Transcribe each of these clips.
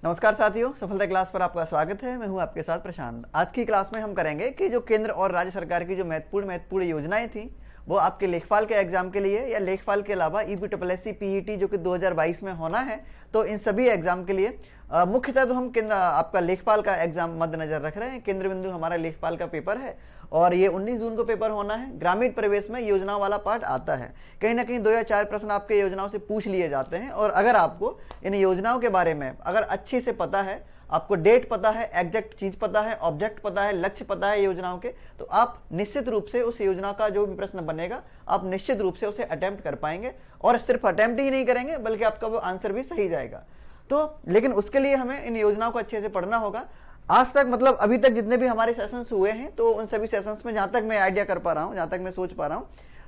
नमस्कार साथियों, सफलता क्लास पर आपका स्वागत है। मैं हूं आपके साथ प्रशांत। आज की क्लास में हम करेंगे कि जो केंद्र और राज्य सरकार की जो महत्वपूर्ण योजनाएं थी वो आपके लेखपाल के एग्जाम के लिए या लेखपाल के अलावा ईपीएससी पीईटी जो कि 2022 में होना है, तो इन सभी एग्जाम के लिए मुख्यतः तो हम केंद्र आपका लेखपाल का एग्जाम मद्देनजर रख रहे हैं। केंद्र बिंदु हमारा लेखपाल का पेपर है और ये 19 जून को पेपर होना है। ग्रामीण प्रवेश में योजनाओं वाला पार्ट आता है। कहीं ना कहीं 2 या 4 प्रश्न आपके योजनाओं से पूछ लिए जाते हैं और अगर आपको इन योजनाओं के बारे में अगर अच्छे से पता है, आपको डेट पता है, एग्जैक्ट चीज पता है, ऑब्जेक्ट पता है, लक्ष्य पता है योजनाओं के, तो आप निश्चित रूप से उस योजना का जो भी प्रश्न बनेगा आप निश्चित रूप से उसे अटेम्प्ट कर पाएंगे। और सिर्फ अटेम्प्ट ही नहीं करेंगे बल्कि आपका वो आंसर भी सही जाएगा। तो लेकिन उसके लिए हमें इन योजनाओं को अच्छे से पढ़ना होगा। आज तक मतलब अभी तक जितने भी हमारे सेशंस हुए हैं, तो उन सभी सेशंस में जहां तक मैं आइडिया कर पा रहा हूं, जहां तक मैं सोच पा रहा हूं,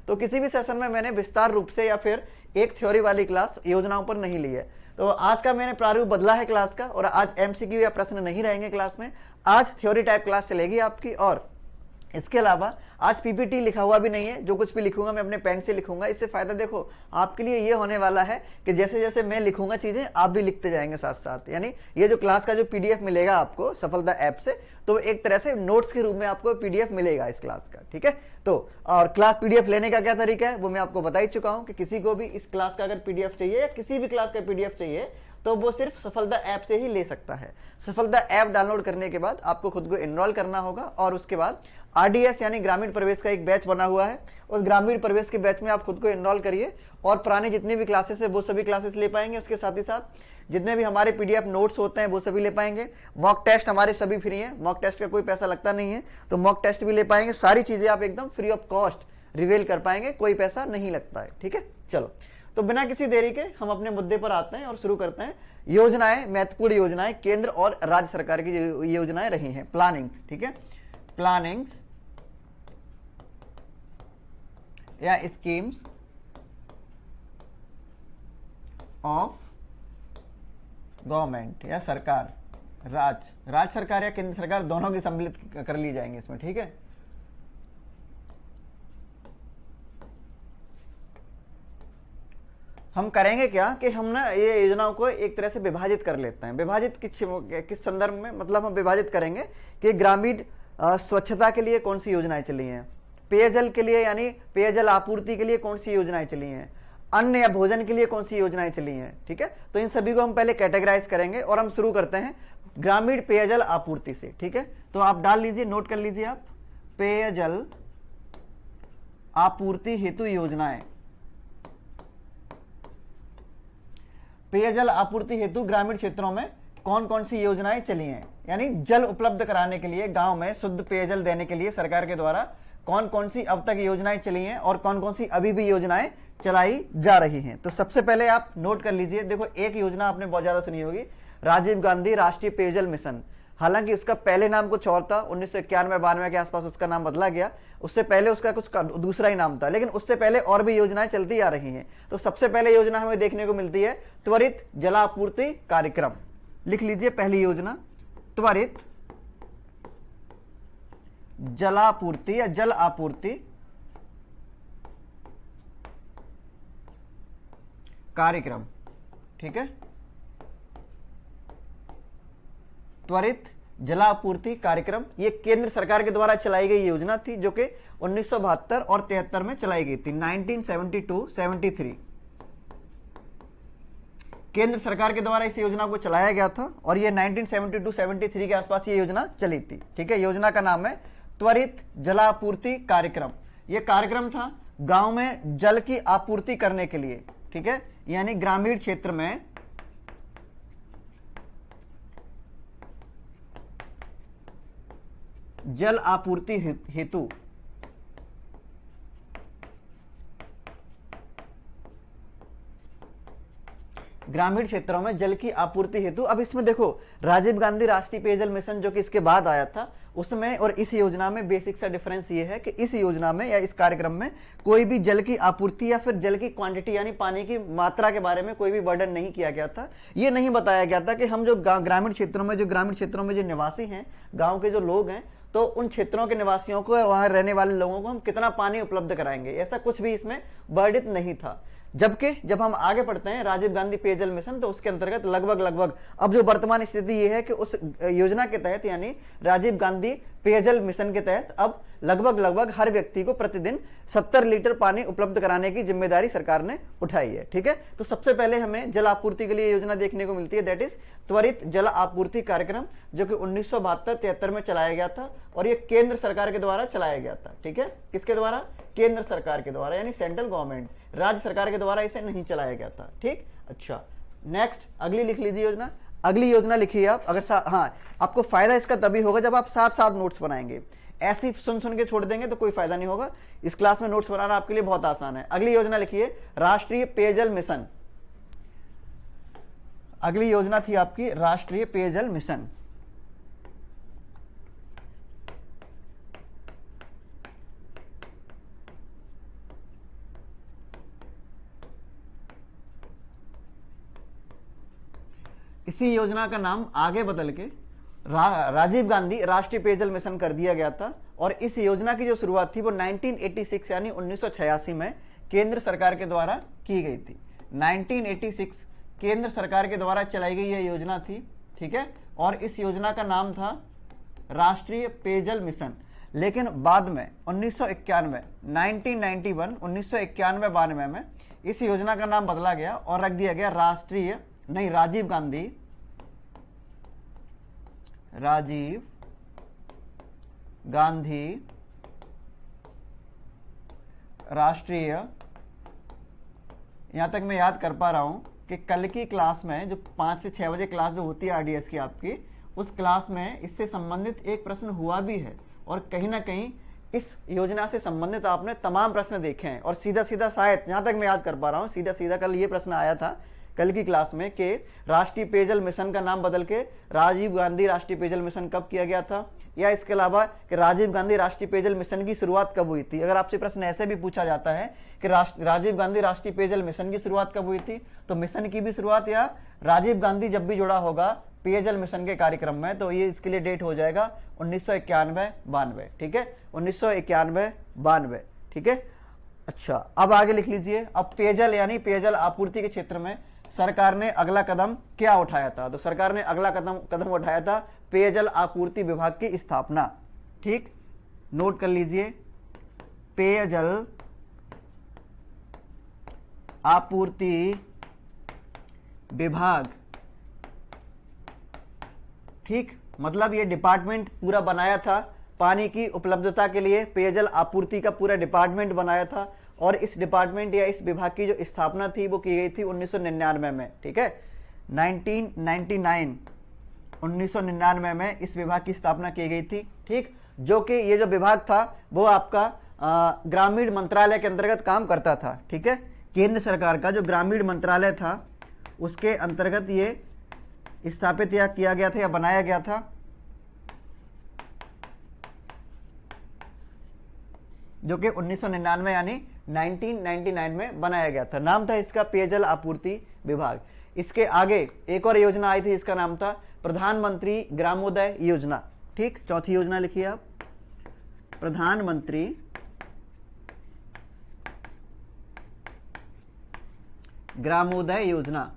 तो किसी भी सेशन में मैंने विस्तार रूप से या फिर एक थ्योरी वाली क्लास योजनाओं पर नहीं ली है। तो आज का मैंने प्रारूप बदला है क्लास का, और आज एमसीक्यू या प्रश्न नहीं रहेंगे क्लास में। आज थ्योरी टाइप क्लास चलेगी आपकी। और इसके अलावा आज पीपीटी लिखा हुआ भी नहीं है। जो कुछ भी लिखूंगा मैं अपने पेन से लिखूंगा। इससे फायदा देखो आपके लिए ये होने वाला है कि जैसे जैसे मैं लिखूंगा चीजें आप भी लिखते जाएंगे साथ साथ। यानी ये जो क्लास का जो पीडीएफ मिलेगा आपको सफलता ऐप से, तो एक तरह से नोट्स के रूप में आपको पीडीएफ मिलेगा इस क्लास का। ठीक है, तो और क्लास पीडीएफ लेने का क्या तरीका है वो मैं आपको बता ही चुका हूं कि किसी को भी इस क्लास का अगर पीडीएफ चाहिए या किसी भी क्लास का पीडीएफ चाहिए तो वो सिर्फ सफलता ऐप से ही ले सकता है। सफलता ऐप डाउनलोड करने के बाद आपको खुद को एनरोल करना होगा और उसके बाद आरडीएस यानी ग्रामीण प्रवेश का एक बैच बना हुआ है। उस ग्रामीण प्रवेश के बैच में आप खुद को एनरोल करिए और पुराने जितने भी क्लासेस है वो सभी क्लासेस ले पाएंगे। उसके साथ ही साथ जितने भी हमारे पीडीएफ नोट्स होते हैं वो सभी ले पाएंगे। मॉक टेस्ट हमारे सभी फ्री हैं, मॉक टेस्ट का कोई पैसा लगता नहीं है, तो मॉक टेस्ट भी ले पाएंगे। सारी चीजें आप एकदम फ्री ऑफ कॉस्ट रिवील कर पाएंगे, कोई पैसा नहीं लगता है। ठीक है, चलो तो बिना किसी देरी के हम अपने मुद्दे पर आते हैं और शुरू करते हैं। योजनाएं, महत्वपूर्ण योजनाएं केंद्र और राज्य सरकार की योजनाएं रही हैं, प्लानिंग्स। ठीक है, प्लानिंग्स या स्कीम्स ऑफ गवर्नमेंट या सरकार, राज्य सरकार या केंद्र सरकार दोनों की सम्मिलित कर ली जाएंगे इसमें। ठीक है, हम करेंगे क्या कि हम ना ये योजनाओं को एक तरह से विभाजित कर लेते हैं। विभाजित किस संदर्भ में, मतलब हम विभाजित करेंगे कि ग्रामीण स्वच्छता के लिए कौन सी योजनाएं चली हैं, पेयजल के लिए यानी पेयजल आपूर्ति के लिए कौन सी योजनाएं चली हैं, अन्न या भोजन के लिए कौन सी योजनाएं चली हैं। ठीक है, तो इन सभी को हम पहले कैटेगराइज करेंगे और हम शुरू करते हैं ग्रामीण पेयजल आपूर्ति से। ठीक है, तो आप डाल लीजिए, नोट कर लीजिए आप, पेयजल आपूर्ति हेतु योजनाएं। पेयजल आपूर्ति हेतु ग्रामीण क्षेत्रों में कौन कौन सी योजनाएं चली हैं, यानी जल उपलब्ध कराने के लिए, गांव में शुद्ध पेयजल देने के लिए सरकार के द्वारा कौन कौन सी अब तक योजनाएं चली हैं और कौन कौन सी अभी भी योजनाएं चलाई जा रही हैं। तो सबसे पहले आप नोट कर लीजिए। देखो, एक योजना आपने बहुत ज्यादा सुनी होगी, राजीव गांधी राष्ट्रीय पेयजल मिशन। हालांकि उसका पहले नाम कुछ और था, 1991-92 के आसपास उसका नाम बदला गया। उससे पहले उसका कुछ दूसरा ही नाम था, लेकिन उससे पहले और भी योजनाएं चलती आ रही हैं। तो सबसे पहले योजना हमें देखने को मिलती है त्वरित जलापूर्ति कार्यक्रम। लिख लीजिए पहली योजना, त्वरित जलापूर्ति या जल आपूर्ति कार्यक्रम। ठीक है, त्वरित जलापूर्ति कार्यक्रम ये केंद्र सरकार के द्वारा चलाई गई योजना थी, जो कि 1972 और 73 में चलाई गई थी। 1972-73 केंद्र सरकार के द्वारा इस योजना को चलाया गया था और ये 1972-73 के आसपास ये योजना चली थी। ठीक है, योजना का नाम है त्वरित जलापूर्ति कार्यक्रम। ये कार्यक्रम था गांव में जल की आपूर्ति करने के लिए। ठीक है, यानी ग्रामीण क्षेत्र में जल आपूर्ति हेतु ग्रामीण क्षेत्रों में जल की आपूर्ति हेतु। अब इसमें देखो, राजीव गांधी राष्ट्रीय पेयजल मिशन जो कि इसके बाद आया था, उसमें और इस योजना में बेसिक सा डिफरेंस ये है कि इस योजना में या इस कार्यक्रम में कोई भी जल की आपूर्ति या फिर जल की क्वांटिटी यानी पानी की मात्रा के बारे में कोई भी वर्णन नहीं किया गया था। ये नहीं बताया गया था कि हम जो ग्रामीण क्षेत्रों में जो निवासी हैं, गाँव के जो लोग हैं, तो उन क्षेत्रों के निवासियों को, वहां रहने वाले लोगों को हम कितना पानी उपलब्ध कराएंगे, ऐसा कुछ भी इसमें वर्णित नहीं था। जबकि जब हम आगे पढ़ते हैं राजीव गांधी पेयजल मिशन, तो उसके अंतर्गत लगभग अब जो वर्तमान स्थिति ये है कि उस योजना के तहत यानी राजीव गांधी पेयजल मिशन के तहत अब लगभग हर व्यक्ति को प्रतिदिन 70 लीटर पानी उपलब्ध कराने की जिम्मेदारी सरकार ने उठाई है। ठीक है, तो सबसे पहले हमें जल आपूर्ति के लिए योजना देखने को मिलती है, दैट इज त्वरित जल आपूर्ति कार्यक्रम, जो कि 1972-73 में चलाया गया था और ये केंद्र सरकार के द्वारा चलाया गया था। ठीक है, किसके द्वारा? केंद्र सरकार के द्वारा, यानी सेंट्रल गवर्नमेंट, राज्य सरकार के द्वारा इसे नहीं चलाया गया था। ठीक, अच्छा नेक्स्ट अगली लिख लीजिए योजना। अगली योजना लिखिए आप। अगर हाँ, आपको फायदा इसका तभी होगा जब आप साथ साथ नोट्स बनाएंगे, ऐसी सुन के छोड़ देंगे तो कोई फायदा नहीं होगा। इस क्लास में नोट्स बनाना आपके लिए बहुत आसान है। अगली योजना लिखिए राष्ट्रीय पेयजल मिशन। अगली योजना थी आपकी राष्ट्रीय पेयजल मिशन। इसी योजना का नाम आगे बदल के राजीव गांधी राष्ट्रीय पेयजल मिशन कर दिया गया था और इस योजना की जो शुरुआत थी वो 1986 यानी 1986 में केंद्र सरकार के द्वारा की गई थी। 1986 केंद्र सरकार के द्वारा चलाई गई यह योजना थी। ठीक है, और इस योजना का नाम था राष्ट्रीय पेयजल मिशन। लेकिन बाद में 1991 1991-92 में इस योजना का नाम बदला गया और रख दिया गया राजीव गांधी राष्ट्रीय, यहां तक मैं याद कर पा रहा हूं कि कल की क्लास में जो 5 से 6 बजे क्लास जो होती है आरडीएस की आपकी, उस क्लास में इससे संबंधित एक प्रश्न हुआ भी है और कहीं ना कहीं इस योजना से संबंधित आपने तमाम प्रश्न देखे हैं और सीधा सीधा शायद जहां तक मैं याद कर पा रहा हूं सीधा सीधा कल ये प्रश्न आया था कल की क्लास में कि राष्ट्रीय पेयजल मिशन का नाम बदल के राजीव गांधी राष्ट्रीय पेयजल मिशन कब किया गया था, या इसके अलावा कि राजीव गांधी राष्ट्रीय पेयजल मिशन की शुरुआत कब हुई थी। अगर आपसे प्रश्न ऐसे भी पूछा जाता है कि राजीव गांधी राष्ट्रीय पेयजल मिशन की शुरुआत कब हुई थी, तो मिशन की भी शुरुआत या राजीव गांधी जब भी जुड़ा होगा पेयजल मिशन के कार्यक्रम में, तो ये इसके लिए डेट हो जाएगा 1991-92। ठीक है, 1991-92। ठीक है, अच्छा अब आगे लिख लीजिए। अब पेयजल यानी पेयजल आपूर्ति के क्षेत्र में सरकार ने अगला कदम क्या उठाया था, तो सरकार ने अगला कदम उठाया था पेयजल आपूर्ति विभाग की स्थापना। ठीक, नोट कर लीजिए, पेयजल आपूर्ति विभाग। ठीक, मतलब ये डिपार्टमेंट पूरा बनाया था पानी की उपलब्धता के लिए, पेयजल आपूर्ति का पूरा डिपार्टमेंट बनाया था और इस डिपार्टमेंट या इस विभाग की जो स्थापना थी वो की गई थी 1999 में। ठीक है, 1999 में इस विभाग की स्थापना की गई थी। ठीक, जो कि ये जो विभाग था वो आपका ग्रामीण मंत्रालय के अंतर्गत काम करता था। ठीक है, केंद्र सरकार का जो ग्रामीण मंत्रालय था उसके अंतर्गत ये स्थापित या किया गया था या बनाया गया था, जो कि 1999 यानी 1999 में बनाया गया था। नाम था इसका पेयजल आपूर्ति विभाग। इसके आगे एक और योजना आई थी, इसका नाम था प्रधानमंत्री ग्रामोदय योजना। ठीक, चौथी योजना लिखिए आप, प्रधानमंत्री ग्रामोदय योजना।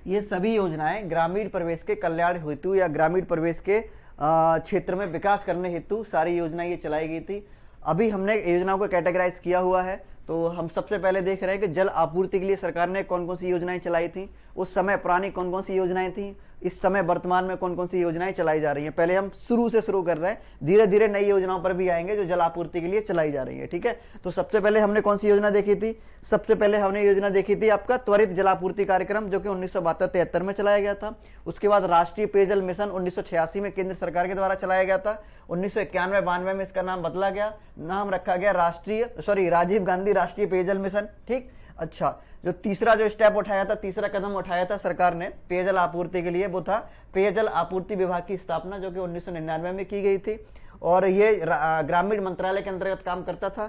ये सभी योजनाएं ग्रामीण परिवेश के कल्याण हेतु या ग्रामीण परिवेश के क्षेत्र में विकास करने हेतु सारी योजनाएं ये चलाई गई थी। अभी हमने योजनाओं को कैटेगराइज किया हुआ है, तो हम सबसे पहले देख रहे हैं कि जल आपूर्ति के लिए सरकार ने कौन कौन सी योजनाएं चलाई थी, उस समय पुरानी कौन कौन सी योजनाएं थी, इस समय वर्तमान में कौन कौन सी योजनाएं चलाई जा रही हैं। पहले हम शुरू से शुरू कर रहे हैं, धीरे धीरे नई योजनाओं पर भी आएंगे जो जल आपूर्ति के लिए चलाई जा रही है। ठीक है, तो सबसे पहले हमने कौन सी योजना देखी थी, सबसे पहले हमने योजना देखी थी आपका त्वरित जलापूर्ति कार्यक्रम, जो कि 1972-73 में चलाया गया था। उसके बाद राष्ट्रीय पेयजल मिशन 1986 में केंद्र सरकार के द्वारा चलाया गया था। 1991-92 में इसका नाम बदला गया, नाम रखा गया राजीव गांधी राष्ट्रीय पेयजल मिशन। ठीक, अच्छा जो तीसरा जो स्टेप उठाया था, तीसरा कदम उठाया था सरकार ने पेयजल आपूर्ति के लिए, वो था पेयजल आपूर्ति विभाग की स्थापना, जो कि 1999 में की गई थी और ये ग्रामीण मंत्रालय के अंतर्गत काम करता था।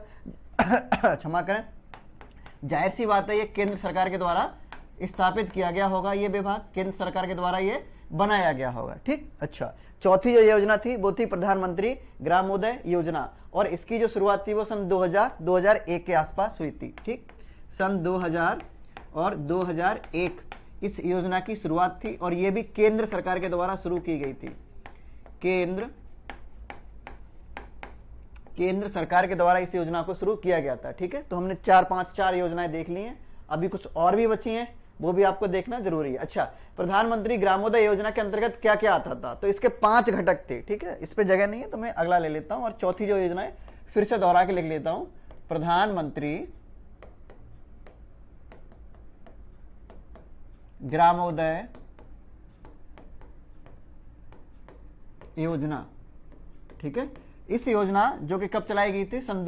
क्षमा करें, जाहिर सी बात है ये केंद्र सरकार के द्वारा स्थापित किया गया होगा, ये विभाग केंद्र सरकार के द्वारा ये बनाया गया होगा। ठीक, अच्छा, चौथी जो योजना थी वो थी प्रधानमंत्री ग्रामोदय योजना, और इसकी जो शुरुआत थी वो सन 2001 के आसपास हुई थी। ठीक, सन 2000 और 2001 इस योजना की शुरुआत थी, और ये भी केंद्र सरकार के द्वारा शुरू की गई थी। केंद्र सरकार के द्वारा इस योजना को शुरू किया गया था। ठीक है, तो हमने चार योजनाएं देख ली हैं, अभी कुछ और भी बची हैं, वो भी आपको देखना जरूरी है। अच्छा, प्रधानमंत्री ग्रामोदय योजना के अंतर्गत क्या क्या आता था, तो इसके 5 घटक थे। ठीक है, इस पे जगह नहीं है तो मैं अगला ले लेता हूं, और चौथी जो योजना है फिर से दोहरा के लिख लेता हूं, प्रधानमंत्री ग्रामोदय योजना। ठीक है, इस योजना जो कि कब चलाई गई थी, सन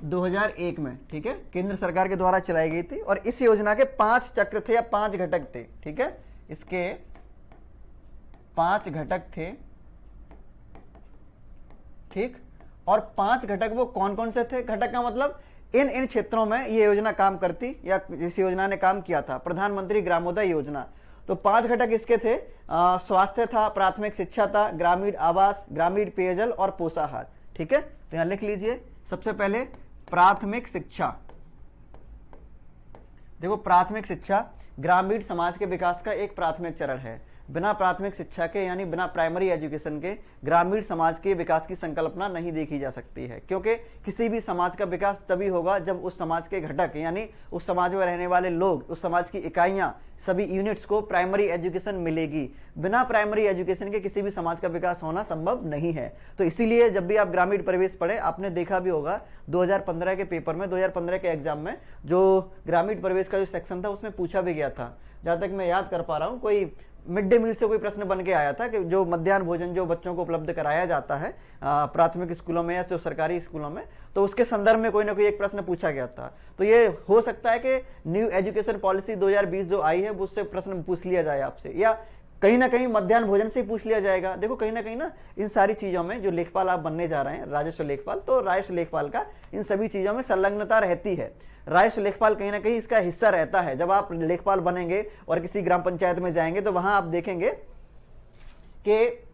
2001 में। ठीक है, केंद्र सरकार के द्वारा चलाई गई थी, और इस योजना के 5 चक्र थे या 5 घटक थे। ठीक है, इसके 5 घटक थे। ठीक, और 5 घटक वो कौन कौन से थे, घटक का मतलब इन क्षेत्रों में ये योजना काम करती या इस योजना ने काम किया था, प्रधानमंत्री ग्रामोदय योजना। तो 5 घटक इसके थे, स्वास्थ्य था, प्राथमिक शिक्षा था, ग्रामीण आवास, ग्रामीण पेयजल और पोषाहार। ठीक है, तो यहां लिख लीजिए, सबसे पहले प्राथमिक शिक्षा। देखो, प्राथमिक शिक्षा ग्रामीण समाज के विकास का एक प्राथमिक चरण है। बिना प्राथमिक शिक्षा के यानी बिना प्राइमरी एजुकेशन के ग्रामीण समाज के विकास की संकल्पना नहीं देखी जा सकती है, क्योंकि किसी भी समाज का विकास तभी होगा जब उस समाज के घटक यानी उस समाज में रहने वाले लोग, उस समाज की इकाइयां, सभी यूनिट्स को प्राइमरी एजुकेशन मिलेगी। बिना प्राइमरी एजुकेशन के किसी भी समाज का विकास होना संभव नहीं है। तो इसीलिए जब भी आप ग्रामीण परिवेश पढ़े, आपने देखा भी होगा 2015 के पेपर में, 2015 के एग्जाम में जो ग्रामीण परिवेश का जो सेक्शन था उसमें पूछा भी गया था, जहां तक मैं याद कर पा रहा हूं, कोई मिड डे मील से कोई प्रश्न बन के आया था कि जो मध्याह्न भोजन जो बच्चों को उपलब्ध कराया जाता है प्राथमिक स्कूलों में या जो सरकारी स्कूलों में, तो उसके संदर्भ में कोई ना कोई एक प्रश्न पूछा गया था। तो ये हो सकता है कि न्यू एजुकेशन पॉलिसी 2020 जो आई है उससे प्रश्न पूछ लिया जाए आपसे, या कहीं ना कहीं मध्याह्न भोजन से ही पूछ लिया जाएगा। देखो, कहीं ना कहीं ना इन सारी चीजों में जो लेखपाल आप बनने जा रहे हैं, राजस्व लेखपाल, तो राजस्व लेखपाल का इन सभी चीजों में संलग्नता रहती है। राजस्व लेखपाल कहीं ना कहीं इसका हिस्सा रहता है। जब आप लेखपाल बनेंगे और किसी ग्राम पंचायत में जाएंगे तो वहां आप देखेंगे कि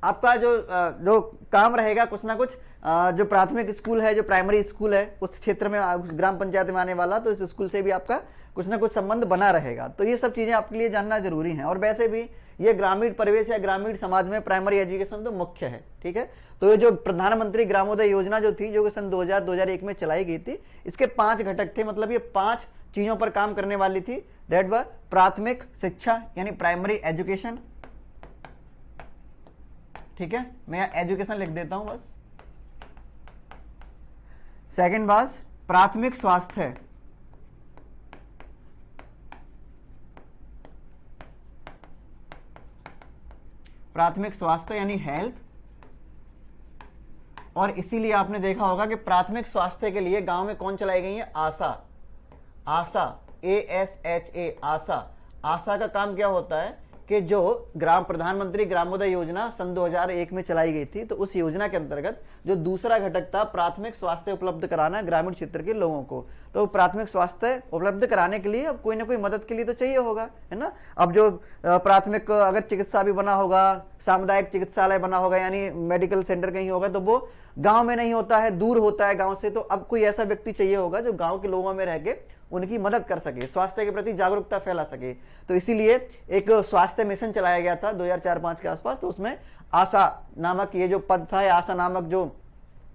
आपका जो काम रहेगा कुछ ना कुछ, जो प्राथमिक स्कूल है, जो प्राइमरी स्कूल है उस क्षेत्र में, ग्राम पंचायत में आने वाला, तो इस स्कूल से भी आपका कुछ ना कुछ संबंध बना रहेगा। तो ये सब चीजें आपके लिए जानना जरूरी है। और वैसे भी ये ग्रामीण परिवेश या ग्रामीण समाज में प्राइमरी एजुकेशन तो मुख्य है। ठीक है, तो ये जो प्रधानमंत्री ग्रामोदय योजना जो थी, जो सन 2001 में चलाई गई थी, इसके 5 घटक थे, मतलब ये 5 चीजों पर काम करने वाली थी। दैट वर प्राथमिक शिक्षा यानी प्राइमरी एजुकेशन। ठीक है, मैं यहाँ एजुकेशन लिख देता हूं बस। सेकंड बात, प्राथमिक स्वास्थ्य। प्राथमिक स्वास्थ्य यानी हेल्थ। और इसीलिए आपने देखा होगा कि प्राथमिक स्वास्थ्य के लिए गांव में कौन चलाई गई है, आशा। आशा, ASHA, आशा। आशा का काम क्या होता है कि जो प्रधानमंत्री ग्रामोदय योजना सन 2001 में चलाई गई थी, तो उस योजना के अंतर्गत जो दूसरा घटक था प्राथमिक स्वास्थ्य उपलब्ध कराना ग्रामीण क्षेत्र के लोगों को, तो प्राथमिक स्वास्थ्य उपलब्ध कराने के लिए अब कोई ना कोई मदद के लिए तो चाहिए होगा, है ना। अब जो प्राथमिक अगर चिकित्सा भी बना होगा, सामुदायिक चिकित्सालय बना होगा यानी मेडिकल सेंटर कहीं होगा, तो वो गांव में नहीं होता है, दूर होता है गांव से। तो अब कोई ऐसा व्यक्ति चाहिए होगा जो गांव के लोगों में रह के उनकी मदद कर सके, स्वास्थ्य के प्रति जागरूकता फैला सके। तो इसीलिए एक स्वास्थ्य मिशन चलाया गया था 2004-05 के आसपास। तो उसमें आशा नामक ये जो पद था, आशा नामक जो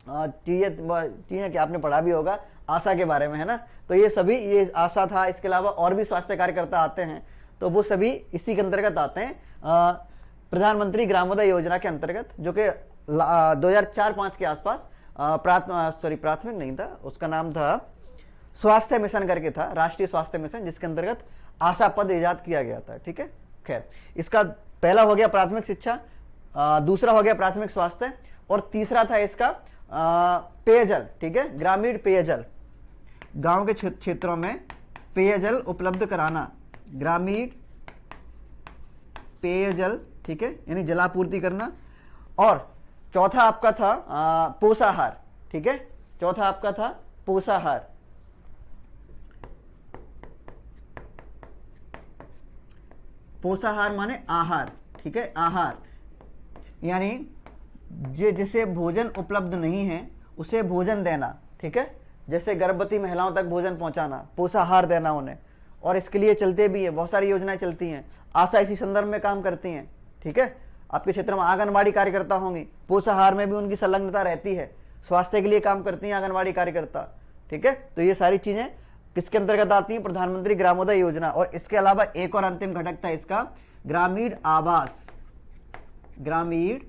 चीजें कि आपने पढ़ा भी होगा आशा के बारे में, है ना। तो ये सभी, ये आशा था, इसके अलावा और भी स्वास्थ्य कार्यकर्ता आते हैं, तो वो सभी इसी के अंतर्गत आते हैं, प्रधानमंत्री ग्रामोदय योजना के अंतर्गत, जो कि 2004-05 के आसपास प्राथमिक नहीं था, उसका नाम था स्वास्थ्य मिशन करके था, राष्ट्रीय स्वास्थ्य मिशन, जिसके अंतर्गत आशा पद इजाद किया गया था। ठीक है, खैर, इसका पहला हो गया प्राथमिक शिक्षा, दूसरा हो गया प्राथमिक स्वास्थ्य, और तीसरा था इसका पेयजल। ठीक है, ग्रामीण पेयजल, गांव के क्षेत्रों में पेयजल उपलब्ध कराना, ग्रामीण पेयजल। ठीक है, यानी जलापूर्ति करना। और चौथा आपका था पोषाहार। ठीक है, चौथा आपका था पोषाहार। पोषाहार माने आहार, ठीक है, आहार यानी जिसे भोजन उपलब्ध नहीं है उसे भोजन देना, ठीक है, जैसे गर्भवती महिलाओं तक भोजन पहुंचाना, पोषाहार देना उन्हें। और इसके लिए चलते भी है, बहुत सारी योजनाएं चलती हैं। आशा इसी संदर्भ में काम करती हैं, ठीक है। आपके क्षेत्र में आंगनबाड़ी कार्यकर्ता होंगी, पोषाहार में भी उनकी संलग्नता रहती है, स्वास्थ्य के लिए काम करती हैं आंगनबाड़ी कार्यकर्ता, ठीक है। तो ये सारी चीजें किसके अंतर्गत आती हैं? प्रधानमंत्री ग्रामोदय योजना। और इसके अलावा एक और अंतिम घटक था इसका, ग्रामीण आवास। ग्रामीण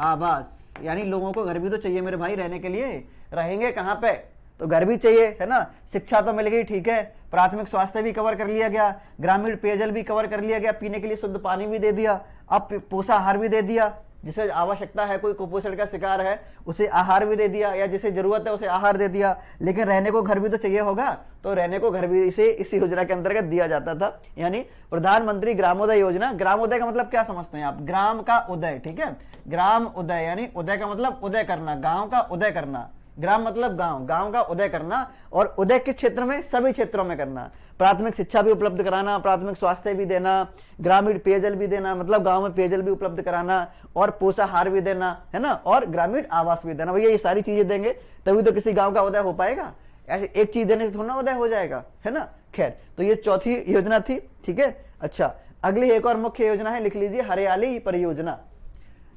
आवास यानी लोगों को घर भी तो चाहिए मेरे भाई रहने के लिए, रहेंगे कहाँ पे? तो घर भी चाहिए, है ना। शिक्षा तो मिल गई, ठीक है, प्राथमिक स्वास्थ्य भी कवर कर लिया गया, ग्रामीण पेयजल भी कवर कर लिया गया, पीने के लिए शुद्ध पानी भी दे दिया, अब पोषाहार भी दे दिया, जिसे आवश्यकता है, कोई कुपोषण का शिकार है उसे आहार भी दे दिया, या जिसे जरूरत है उसे आहार दे दिया। लेकिन रहने को घर भी तो चाहिए होगा, तो रहने को घर भी इसे इस योजना के अंतर्गत दिया जाता था। यानी प्रधानमंत्री ग्रामोदय योजना। ग्रामोदय का मतलब क्या समझते हैं आप? ग्राम का उदय, ठीक है, ग्राम उदय यानी उदय का मतलब उदय करना, गांव का उदय करना। ग्राम मतलब गांव, गांव का उदय करना। और उदय किस क्षेत्र में? सभी क्षेत्रों में करना। प्राथमिक शिक्षा भी उपलब्ध कराना, प्राथमिक स्वास्थ्य भी देना, ग्रामीण पेयजल भी देना, मतलब गांव में पेयजल भी उपलब्ध कराना, और पोषाहार भी देना, है ना, और ग्रामीण आवास भी देना। भैया ये सारी चीजें देंगे तभी तो किसी गांव का उदय हो पाएगा। ऐसे एक चीज देने से थोड़ा उदय हो जाएगा, है ना। खैर, तो ये चौथी योजना थी, ठीक है। अच्छा, अगली एक और मुख्य योजना है, लिख लीजिए, हरियाली परियोजना।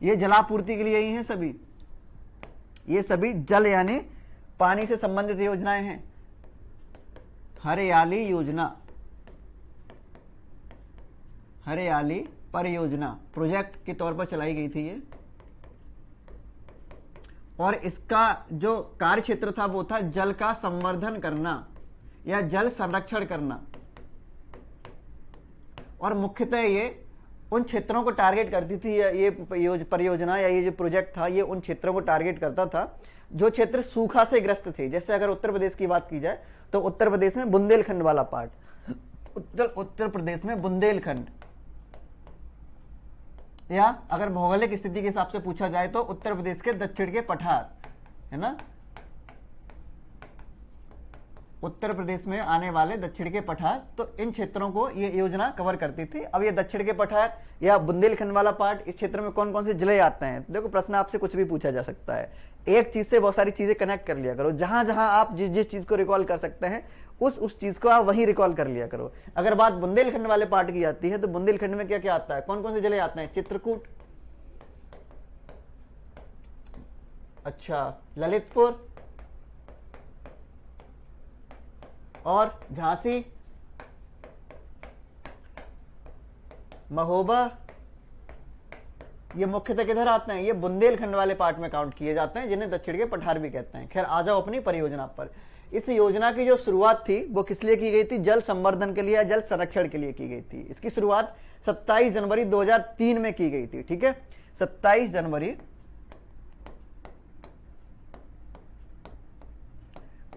ये जलापूर्ति के लिए ही है सभी, ये सभी जल यानी पानी से संबंधित योजनाएं हैं। हरियाली योजना, हरियाली परियोजना प्रोजेक्ट के तौर पर चलाई गई थी ये, और इसका जो कार्य क्षेत्र था वो था जल का संवर्धन करना या जल संरक्षण करना। और मुख्यतः ये उन क्षेत्रों को टारगेट करती थी, ये परियोजना या ये जो प्रोजेक्ट था ये उन क्षेत्रों को टारगेट करता था जो क्षेत्र सूखा से ग्रस्त थे। जैसे अगर उत्तर प्रदेश की बात की जाए तो उत्तर प्रदेश में बुंदेलखंड वाला पार्ट, उत्तर प्रदेश में बुंदेलखंड, या अगर भौगोलिक स्थिति के हिसाब से पूछा जाए तो उत्तर प्रदेश के दक्षिण के पठार, है ना, उत्तर प्रदेश में आने वाले दक्षिण के पठार, तो इन क्षेत्रों को ये योजना कवर करती थी। अब ये दक्षिण के पठार या बुंदेलखंड वाला पार्ट, इस क्षेत्र में कौन कौन से जिले आते हैं? देखो, प्रश्न आपसे कुछ भी पूछा जा सकता है, एक चीज से बहुत सारी चीजें कनेक्ट कर लिया करो। जहां जहां आप जिस जिस चीज को रिकॉल कर सकते हैं उस चीज को आप वहीं रिकॉल कर लिया करो। अगर बात बुंदेलखंड वाले पार्ट की आती है तो बुंदेलखंड में क्या क्या आता है? कौन कौन से जिले आते हैं? चित्रकूट, अच्छा, ललितपुर और झांसी, महोबा, ये मुख्यतः किधर आते हैं? ये बुंदेलखंड वाले पार्ट में काउंट किए जाते हैं, जिन्हें दक्षिण के पठार भी कहते हैं। खैर, आ जाओ अपनी परियोजना पर। इस योजना की जो शुरुआत थी वो किस लिए की गई थी? जल संवर्धन के लिए या जल संरक्षण के लिए की गई थी। इसकी शुरुआत 27 जनवरी 2003 में की गई थी, ठीक है, 27 जनवरी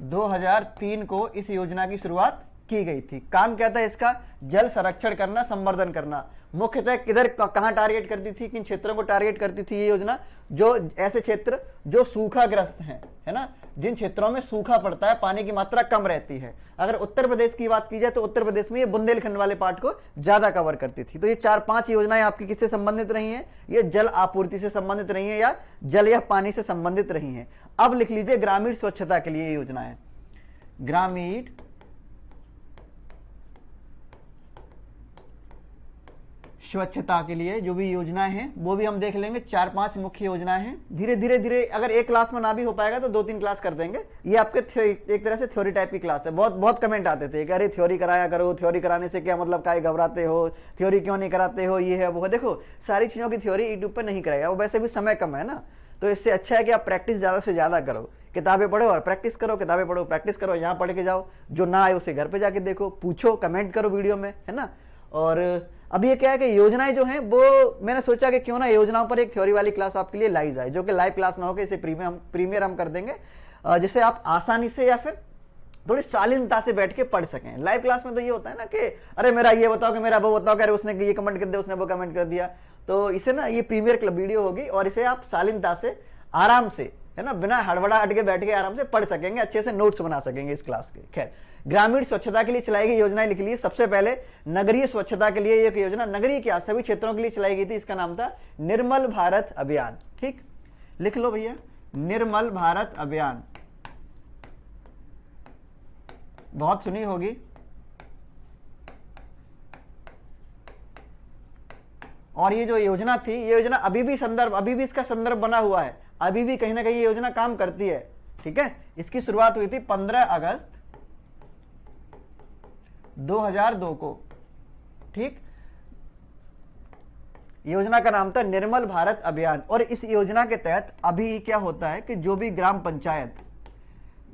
2003 को इस योजना की शुरुआत की गई थी। काम क्या था इसका? जल संरक्षण करना, संवर्धन करना। मुख्यतः किधर कहां टारगेट करती थी? किन क्षेत्रों को टारगेट करती थी ये योजना? जो ऐसे क्षेत्र जो सूखाग्रस्त हैं, है ना, जिन क्षेत्रों में सूखा पड़ता है, पानी की मात्रा कम रहती है। अगर उत्तर प्रदेश की बात की जाए तो उत्तर प्रदेश में ये बुंदेलखंड वाले पार्ट को ज्यादा कवर करती थी। तो ये 4-5 योजनाएं आपकी किससे संबंधित रही हैं? ये जल आपूर्ति से संबंधित रही हैं या जल या पानी से संबंधित रही हैं। अब लिख लीजिए ग्रामीण स्वच्छता के लिए योजनाएं। ग्रामीण स्वच्छता के लिए जो भी योजनाएं हैं वो भी हम देख लेंगे। 4-5 मुख्य योजनाएं हैं। धीरे धीरे अगर एक क्लास में ना भी हो पाएगा तो 2-3 क्लास कर देंगे। ये आपके एक तरह से थ्योरी टाइप की क्लास है। बहुत कमेंट आते थे कि अरे थ्योरी कराया करो, थ्योरी कराने से क्या मतलब, काहे घबराते हो, थ्योरी क्यों नहीं कराते हो, ये है वो है। देखो, सारी चीजों की थ्योरी यूट्यूब पर नहीं कराएगा, वो वैसे भी समय कम है ना, तो इससे अच्छा है कि आप प्रैक्टिस ज्यादा से ज्यादा करो। किताबें पढ़ो और प्रैक्टिस करो, किताबें पढ़ो प्रैक्टिस करो, यहाँ पढ़ के जाओ। जो ना आए उसे घर पे जाके देखो, पूछो, कमेंट करो वीडियो में, है ना। और अब ये क्या है कि योजनाएं जो हैं वो मैंने सोचा कि क्यों ना योजनाओं पर एक थ्योरी वाली क्लास आपके लिए लाई जाए, जो कि लाइव क्लास ना हो के इसे प्रीमियर हम कर देंगे, जिसे आप आसानी से या फिर थोड़ी शालीनता से बैठ के पढ़ सकें। लाइव क्लास में तो ये होता है ना कि अरे मेरा ये बताओ, कि मेरा वो बताओ, कि अरे उसने ये कमेंट कर दिया, उसने वो कमेंट कर दिया। तो इसे ना ये प्रीमियर वीडियो होगी और इसे आप शालीनता से, आराम से, है ना, बिना हड़बड़ाहट के बैठ के आराम से पढ़ सकेंगे, अच्छे से नोट्स बना सकेंगे इस क्लास के। खैर, ग्रामीण स्वच्छता के लिए चलाई गई योजनाएं लिख ली। सबसे पहले नगरीय स्वच्छता के लिए एक योजना, नगरीय क्या, सभी क्षेत्रों के लिए चलाई गई थी, इसका नाम था निर्मल भारत अभियान। ठीक, लिख लो भैया, निर्मल भारत अभियान, बहुत सुनी होगी। और ये जो योजना थी, ये योजना अभी भी इसका संदर्भ बना हुआ है, अभी भी कहीं ना कहीं ये योजना काम करती है। ठीक है, इसकी शुरुआत हुई थी 15 अगस्त 2002 को। ठीक, योजना का नाम था निर्मल भारत अभियान। और इस योजना के तहत अभी क्या होता है कि जो भी ग्राम पंचायत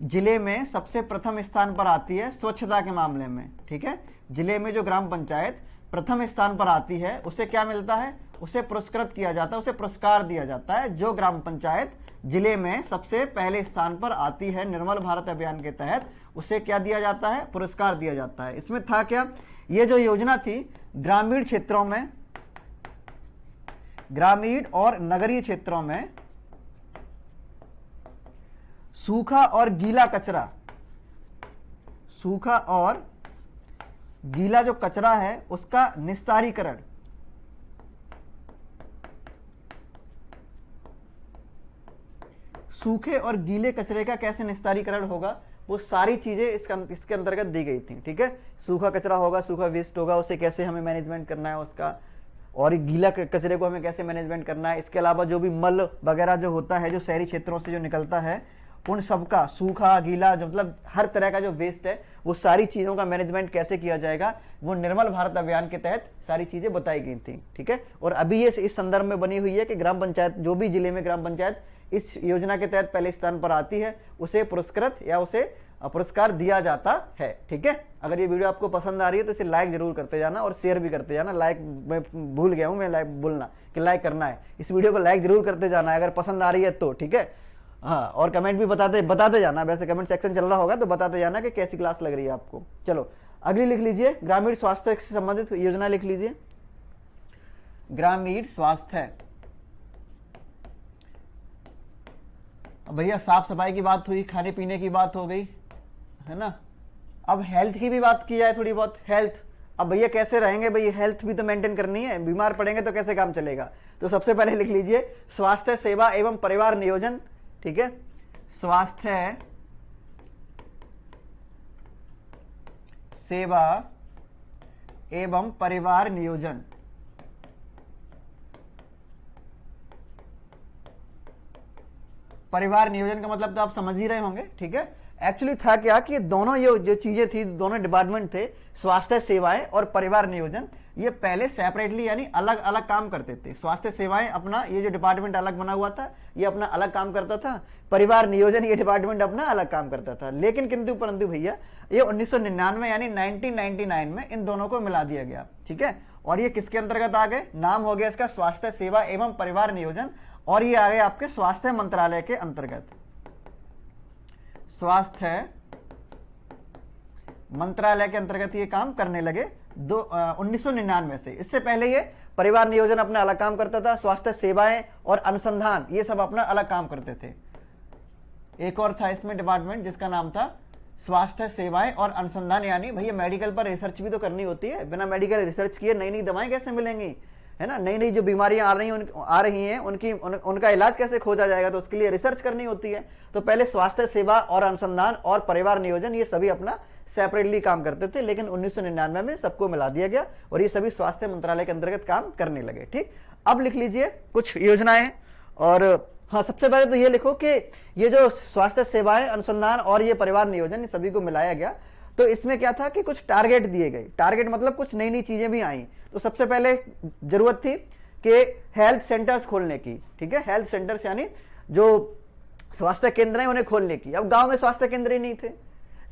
जिले में सबसे प्रथम स्थान पर आती है स्वच्छता के मामले में, ठीक है, जिले में जो ग्राम पंचायत प्रथम स्थान पर आती है उसे क्या मिलता है, उसे पुरस्कृत किया जाता है, उसे पुरस्कार दिया जाता है। जो ग्राम पंचायत जिले में सबसे पहले स्थान पर आती है निर्मल भारत अभियान के तहत, उसे क्या दिया जाता है, पुरस्कार दिया जाता है। इसमें था क्या, ये जो योजना थी ग्रामीण क्षेत्रों में, ग्रामीण और नगरीय क्षेत्रों में सूखा और गीला कचरा, सूखा और गीला जो कचरा है उसका निस्तारीकरण, सूखे और गीले कचरे का कैसे निस्तारीकरण होगा, वो सारी चीजें इसके अंतर्गत दी गई थी। ठीक है, सूखा कचरा होगा, सूखा वेस्ट होगा, उसे कैसे हमें मैनेजमेंट करना है उसका, और गीला कचरे को हमें कैसे मैनेजमेंट करना है। इसके अलावा जो भी मल वगैरह जो होता है, जो शहरी क्षेत्रों से जो निकलता है, उन सबका सूखा गीला जो मतलब हर तरह का जो वेस्ट है, वो सारी चीज़ों का मैनेजमेंट कैसे किया जाएगा, वो निर्मल भारत अभियान के तहत सारी चीज़ें बताई गई थी। ठीक है, और अभी ये इस संदर्भ में बनी हुई है कि ग्राम पंचायत, जो भी जिले में ग्राम पंचायत इस योजना के तहत पहले स्थान पर आती है, उसे पुरस्कृत या उसे पुरस्कार दिया जाता है। ठीक है, अगर ये वीडियो आपको पसंद आ रही है तो इसे लाइक जरूर करते जाना और शेयर भी करते जाना। लाइक मैं भूल गया हूं, मैं लाइक बोलना कि लाइक करना है, इस वीडियो को लाइक जरूर करते जाना है अगर पसंद आ रही है तो। ठीक है, हाँ, और कमेंट भी बताते जाना, वैसे कमेंट सेक्शन चल रहा होगा तो बताते जाना कि कैसी क्लास लग रही है आपको। चलो अगली लिख लीजिए, ग्रामीण स्वास्थ्य से संबंधित योजना लिख लीजिए, ग्रामीण स्वास्थ्य। भैया साफ सफाई की बात हुई, खाने पीने की बात हो गई, है ना, अब हेल्थ की भी बात की जाए थोड़ी बहुत। हेल्थ, अब भैया कैसे रहेंगे, भैया हेल्थ भी तो मेंटेन करनी है, बीमार पड़ेंगे तो कैसे काम चलेगा। तो सबसे पहले लिख लीजिए स्वास्थ्य सेवा एवं परिवार नियोजन। ठीक है, स्वास्थ्य सेवा एवं परिवार नियोजन। परिवार नियोजन का मतलब तो आप समझ ही रहे होंगे। ठीक है, एक्चुअली था क्या कि दोनों ये जो चीजें थी, दोनों डिपार्टमेंट थे, स्वास्थ्य सेवाएं और परिवार नियोजन, ये पहले सेपरेटली यानी अलग अलग काम करते थे। स्वास्थ्य सेवाएं अपना, ये जो डिपार्टमेंट अलग बना हुआ था, ये अपना अलग काम करता था, परिवार नियोजन ये डिपार्टमेंट अपना अलग काम करता था। लेकिन किंतु परंतु भैया ये 1999 यानी 1999 में इन दोनों को मिला दिया गया। ठीक है, और ये किसके अंतर्गत आ गए, नाम हो गया इसका स्वास्थ्य सेवा एवं परिवार नियोजन, और ये आ गए आपके स्वास्थ्य मंत्रालय के अंतर्गत, स्वास्थ्य मंत्रालय के अंतर्गत ये काम करने लगे 1999 से। इससे पहले ये परिवार नियोजन अपना अलग काम करता था, स्वास्थ्य सेवाएं और अनुसंधान ये सब अपना अलग काम करते थे। एक और था इसमें डिपार्टमेंट जिसका नाम था स्वास्थ्य सेवाएं और अनुसंधान, यानी भैया मेडिकल पर रिसर्च भी तो करनी होती है, बिना मेडिकल रिसर्च किए नई नई दवाएं कैसे मिलेंगी, है ना, नई नई जो बीमारियां आ रही हैं उनका इलाज कैसे खोजा जाएगा, तो उसके लिए रिसर्च करनी होती है। तो पहले स्वास्थ्य सेवा और अनुसंधान और परिवार नियोजन ये सभी अपना सेपरेटली काम करते थे, लेकिन 1999 में सबको मिला दिया गया और ये सभी स्वास्थ्य मंत्रालय के अंतर्गत काम करने लगे। ठीक, अब लिख लीजिए कुछ योजनाएं। और हाँ, सबसे पहले तो ये लिखो कि ये जो स्वास्थ्य सेवाएं, अनुसंधान और ये परिवार नियोजन, ये सभी को मिलाया गया। तो इसमें क्या था कि कुछ टारगेट दिए गए, टारगेट मतलब कुछ नई नई चीजें भी आई। तो सबसे पहले जरूरत थी कि हेल्थ सेंटर्स खोलने की। ठीक है, हेल्थ सेंटर्स यानी जो स्वास्थ्य केंद्र हैं उन्हें खोलने की। अब गांव में स्वास्थ्य केंद्र ही नहीं थे,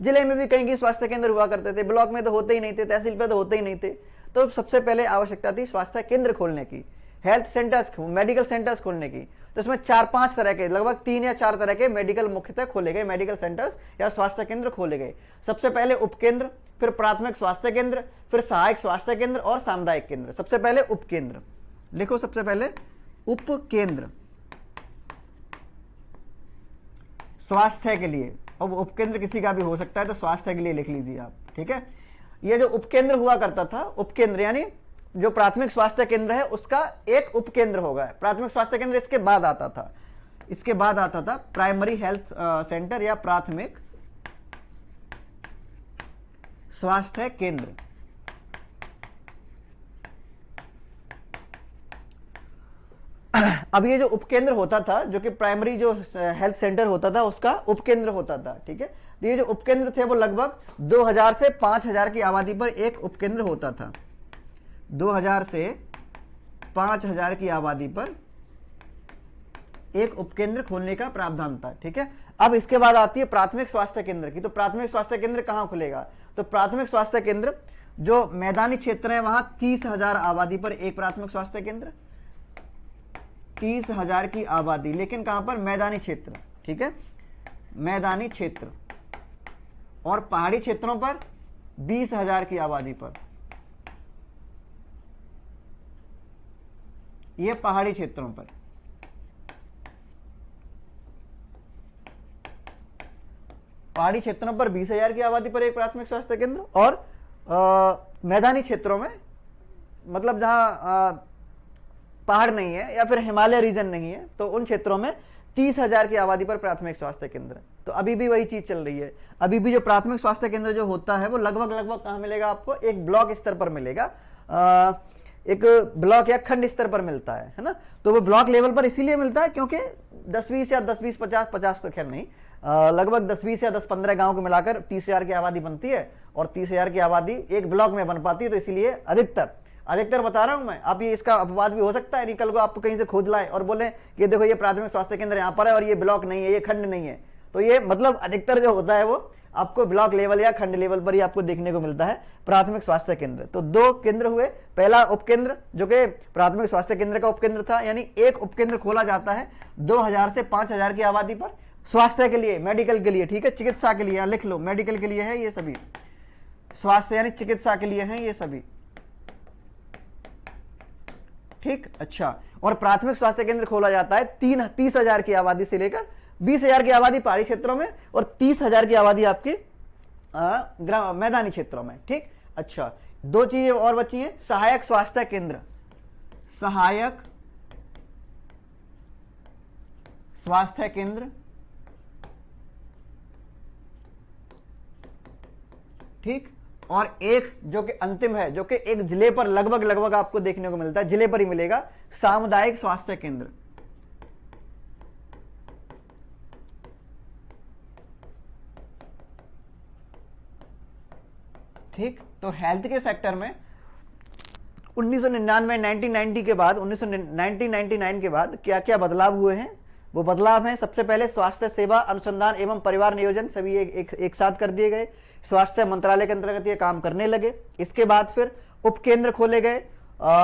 जिले में भी कहीं की स्वास्थ्य केंद्र हुआ करते थे, ब्लॉक में तो होते ही नहीं थे, तहसील पे तो होते ही नहीं थे। तो सबसे पहले आवश्यकता थी स्वास्थ्य केंद्र खोलने की, हेल्थ सेंटर्स, मेडिकल सेंटर्स खोलने की। तो इसमें 4-5 तरह के, लगभग 3 या 4 तरह के मेडिकल मुख्यतः खोले गए, मेडिकल सेंटर्स या स्वास्थ्य केंद्र खोले गए। सबसे पहले उपकेंद्र, फिर प्राथमिक स्वास्थ्य केंद्र, फिर सहायक स्वास्थ्य केंद्र और सामुदायिक केंद्र। सबसे पहले उपकेंद्र लिखो, सबसे पहले उपकेंद्र। स्वास्थ्य के लिए, अब उपकेंद्र किसी का भी हो सकता है तो स्वास्थ्य के लिए लिख लीजिए आप, ठीक है। ये जो उपकेंद्र हुआ करता था, उपकेंद्र यानी जो प्राथमिक स्वास्थ्य केंद्र है उसका एक उपकेंद्र होगा। प्राथमिक स्वास्थ्य केंद्र इसके बाद आता था, इसके बाद आता था प्राइमरी हेल्थ सेंटर या प्राथमिक स्वास्थ्य केंद्र। अब ये जो उपकेंद्र होता था, जो कि प्राइमरी जो हेल्थ सेंटर होता था उसका उपकेंद्र होता था, ठीक है। तो ये जो उपकेंद्र थे वो लगभग 2000 से 5000 की आबादी पर एक उपकेंद्र होता था। 2000 से 5000 की आबादी पर एक उपकेंद्र खोलने का प्रावधान था, ठीक है। अब इसके बाद आती है प्राथमिक स्वास्थ्य केंद्र की। तो प्राथमिक स्वास्थ्य केंद्र कहां खुलेगा? तो प्राथमिक स्वास्थ्य केंद्र जो मैदानी क्षेत्र है वहां 30,000 आबादी पर एक प्राथमिक स्वास्थ्य केंद्र, 30,000 की आबादी, लेकिन कहां पर? मैदानी क्षेत्र, ठीक है, मैदानी क्षेत्र। और पहाड़ी क्षेत्रों पर 20,000 की आबादी पर, यह पहाड़ी क्षेत्रों पर। पहाड़ी क्षेत्रों पर 20,000 की आबादी पर एक प्राथमिक स्वास्थ्य केंद्र, और मैदानी क्षेत्रों में, मतलब जहां पहाड़ नहीं है या फिर हिमालय रीजन नहीं है, तो उन क्षेत्रों में 30,000 की आबादी पर प्राथमिक स्वास्थ्य केंद्र। तो अभी भी वही चीज चल रही है। अभी भी जो प्राथमिक स्वास्थ्य केंद्र जो होता है वो लगभग कहां मिलेगा आपको? एक ब्लॉक स्तर पर मिलेगा, एक ब्लॉक या खंड स्तर पर मिलता है ना। तो वो ब्लॉक लेवल पर इसीलिए मिलता है क्योंकि 10-20 या 10-20, 50-50 तो खैर नहीं, लगभग 10-20 या 10-15 गांव को मिलाकर 30,000 की आबादी बनती है, और 30,000 की आबादी एक ब्लॉक में बन पाती है। तो इसीलिए अधिकतर बता रहा हूं मैं। आप ये इसका अपवाद भी हो सकता है, कल को आपको कहीं से खोज लाए और बोले कि देखो ये प्राथमिक स्वास्थ्य केंद्र यहाँ पर है और ये ब्लॉक नहीं है, ये खंड नहीं है। तो ये मतलब अधिकतर जो होता है वो आपको ब्लॉक लेवल या खंड लेवल पर ही आपको देखने को मिलता है प्राथमिक स्वास्थ्य केंद्र। तो दो केंद्र हुए। पहला उपकेंद्र जो कि प्राथमिक स्वास्थ्य केंद्र का उपकेंद्र था, यानी एक उपकेंद्र खोला जाता है 2000 से 5000 की आबादी पर स्वास्थ्य के लिए, मेडिकल के लिए, ठीक है, चिकित्सा के लिए। लिख लो, मेडिकल के लिए है ये सभी, स्वास्थ्य यानी चिकित्सा के लिए हैं ये सभी, ठीक। अच्छा, और प्राथमिक स्वास्थ्य केंद्र खोला जाता है 30,000 की आबादी से लेकर 20,000 की आबादी पहाड़ी क्षेत्रों में, और 30,000 की आबादी आपकी मैदानी क्षेत्रों में, ठीक। अच्छा, दो चीजें और बची हैं। सहायक स्वास्थ्य केंद्र, सहायक स्वास्थ्य केंद्र, ठीक। और एक जो कि अंतिम है, जो कि एक जिले पर लगभग आपको देखने को मिलता है, जिले पर ही मिलेगा, सामुदायिक स्वास्थ्य केंद्र, ठीक। तो हेल्थ के सेक्टर में 1999 1990 के बाद 1999 के बाद क्या क्या बदलाव हुए हैं? वो बदलाव हैं, सबसे पहले स्वास्थ्य सेवा अनुसंधान एवं परिवार नियोजन सभी एक साथ कर दिए गए, स्वास्थ्य मंत्रालय के अंतर्गत ये काम करने लगे। इसके बाद फिर उपकेंद्र खोले गए,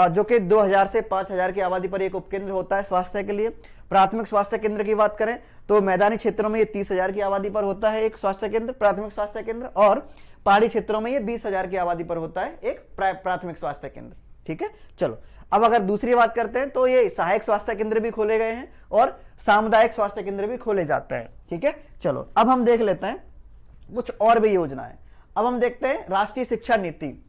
जो कि 2000 से 5000 की आबादी पर एक उपकेंद्र होता है स्वास्थ्य के लिए। प्राथमिक स्वास्थ्य केंद्र की बात करें तो मैदानी क्षेत्रों में ये 30,000 की आबादी पर होता है एक स्वास्थ्य केंद्र, प्राथमिक स्वास्थ्य केंद्र, और पहाड़ी क्षेत्रों में ये 20,000 की आबादी पर होता है एक प्राथमिक स्वास्थ्य केंद्र, ठीक है। चलो, अब अगर दूसरी बात करते हैं तो ये सहायक स्वास्थ्य केंद्र भी खोले गए हैं और सामुदायिक स्वास्थ्य केंद्र भी खोले जाते हैं, ठीक है। चलो, अब हम देख लेते हैं कुछ और भी योजनाएं। अब हम देखते हैं राष्ट्रीय शिक्षा नीति।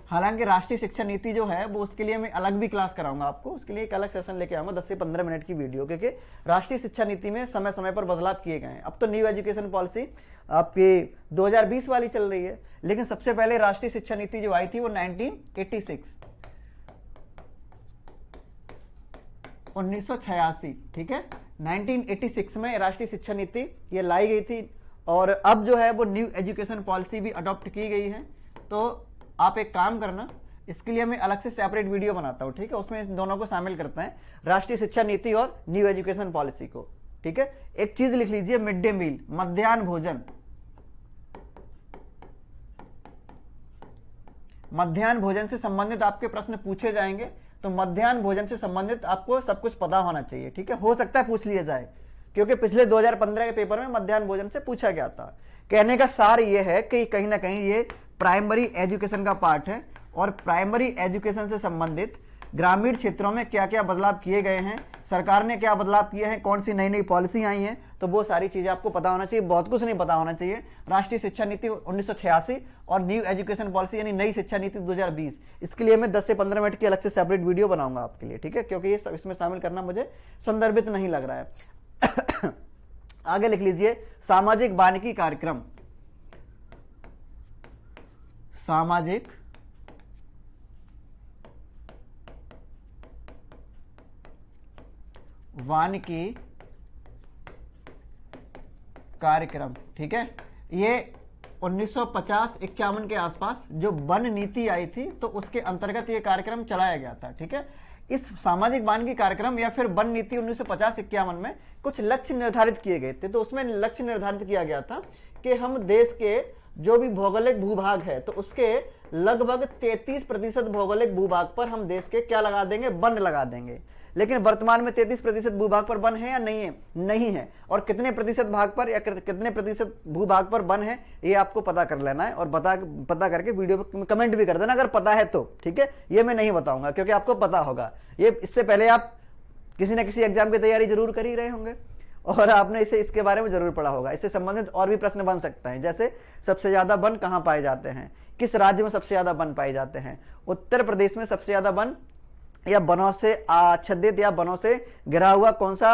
हालांकि राष्ट्रीय शिक्षा नीति जो है वो, उसके लिए मैं अलग भी क्लास कराऊंगा आपको, उसके लिए एक अलग सेशन लेके आऊंगा 10 से 15 मिनट की वीडियो, क्योंकि राष्ट्रीय शिक्षा नीति में समय समय पर बदलाव किए गए हैं। अब तो न्यू एजुकेशन पॉलिसी आपकी 2020 वाली चल रही है, लेकिन सबसे पहले राष्ट्रीय शिक्षा नीति जो आई थी वो 1986, ठीक है, 1986 में राष्ट्रीय शिक्षा नीति ये लाई गई थी। और अब जो है वो न्यू एजुकेशन पॉलिसी भी अडॉप्ट की गई है। तो आप एक काम करना, इसके लिए मैं अलग से सेपरेट वीडियो बनाता हूं, ठीक है, उसमें इस दोनों को शामिल करते हैं, राष्ट्रीय शिक्षा नीति और न्यू एजुकेशन पॉलिसी को, ठीक है। एक चीज लिख लीजिए, मिड डे मील, मध्याह्न भोजन। मध्याह्न भोजन से संबंधित आपके प्रश्न पूछे जाएंगे, तो मध्याह्न भोजन से संबंधित आपको सब कुछ पता होना चाहिए, ठीक है। हो सकता है पूछ लिया जाए, क्योंकि पिछले 2015 के पेपर में मध्याह्न भोजन से पूछा गया था। कहने का सार यह है कि कहीं ना कहीं ये प्राइमरी एजुकेशन का पार्ट है, और प्राइमरी एजुकेशन से संबंधित ग्रामीण क्षेत्रों में क्या क्या बदलाव किए गए हैं, सरकार ने क्या बदलाव किए हैं, कौन सी नई नई पॉलिसी आई हैं, तो वो सारी चीजें आपको पता होना चाहिए। बहुत कुछ नहीं पता होना चाहिए। राष्ट्रीय शिक्षा नीति 1986 और न्यू एजुकेशन पॉलिसी यानी नई शिक्षा नीति 2020, इसके लिए मैं 10 से 15 मिनट की अलग से सेपरेट वीडियो बनाऊंगा आपके लिए, ठीक है, क्योंकि ये सब इसमें शामिल करना मुझे संदर्भित नहीं लग रहा है। आगे लिख लीजिए, सामाजिक वानिकी कार्यक्रम। सामाजिक वानिकी कार्यक्रम, ठीक है, ये 1950-51 के आसपास जो वन नीति आई थी तो उसके अंतर्गत ये कार्यक्रम चलाया गया था, ठीक है। इस सामाजिक वानिकी कार्यक्रम या फिर वन नीति 1950-51 में कुछ लक्ष्य निर्धारित किए गए थे। तो उसमें लक्ष्य निर्धारित किया गया था कि हम देश के जो भी भौगोलिक भूभाग है तो उसके लगभग 33% भौगोलिक भूभाग पर हम देश के क्या लगा देंगे, वन लगा देंगे। लेकिन वर्तमान में 33% भूभाग पर वन है या नहीं है? नहीं है। और कितने प्रतिशत भाग पर या कितने प्रतिशत भूभाग पर वन है ये आपको पता कर लेना है, और पता करके वीडियो में कमेंट भी कर देना अगर पता है तो, ठीक है। ये मैं नहीं बताऊंगा क्योंकि आपको पता होगा। ये इससे पहले आप किसी न किसी एग्जाम की तैयारी जरूर कर ही रहे होंगे और आपने इसके बारे में जरूर पढ़ा होगा। इससे संबंधित और भी प्रश्न बन सकते हैं, जैसे सबसे ज्यादा वन कहाँ पाए जाते हैं, किस राज्य में सबसे ज्यादा वन पाए जाते हैं, उत्तर प्रदेश में सबसे ज्यादा वन या वनों से आच्छादित या वनों से घिरा हुआ कौन सा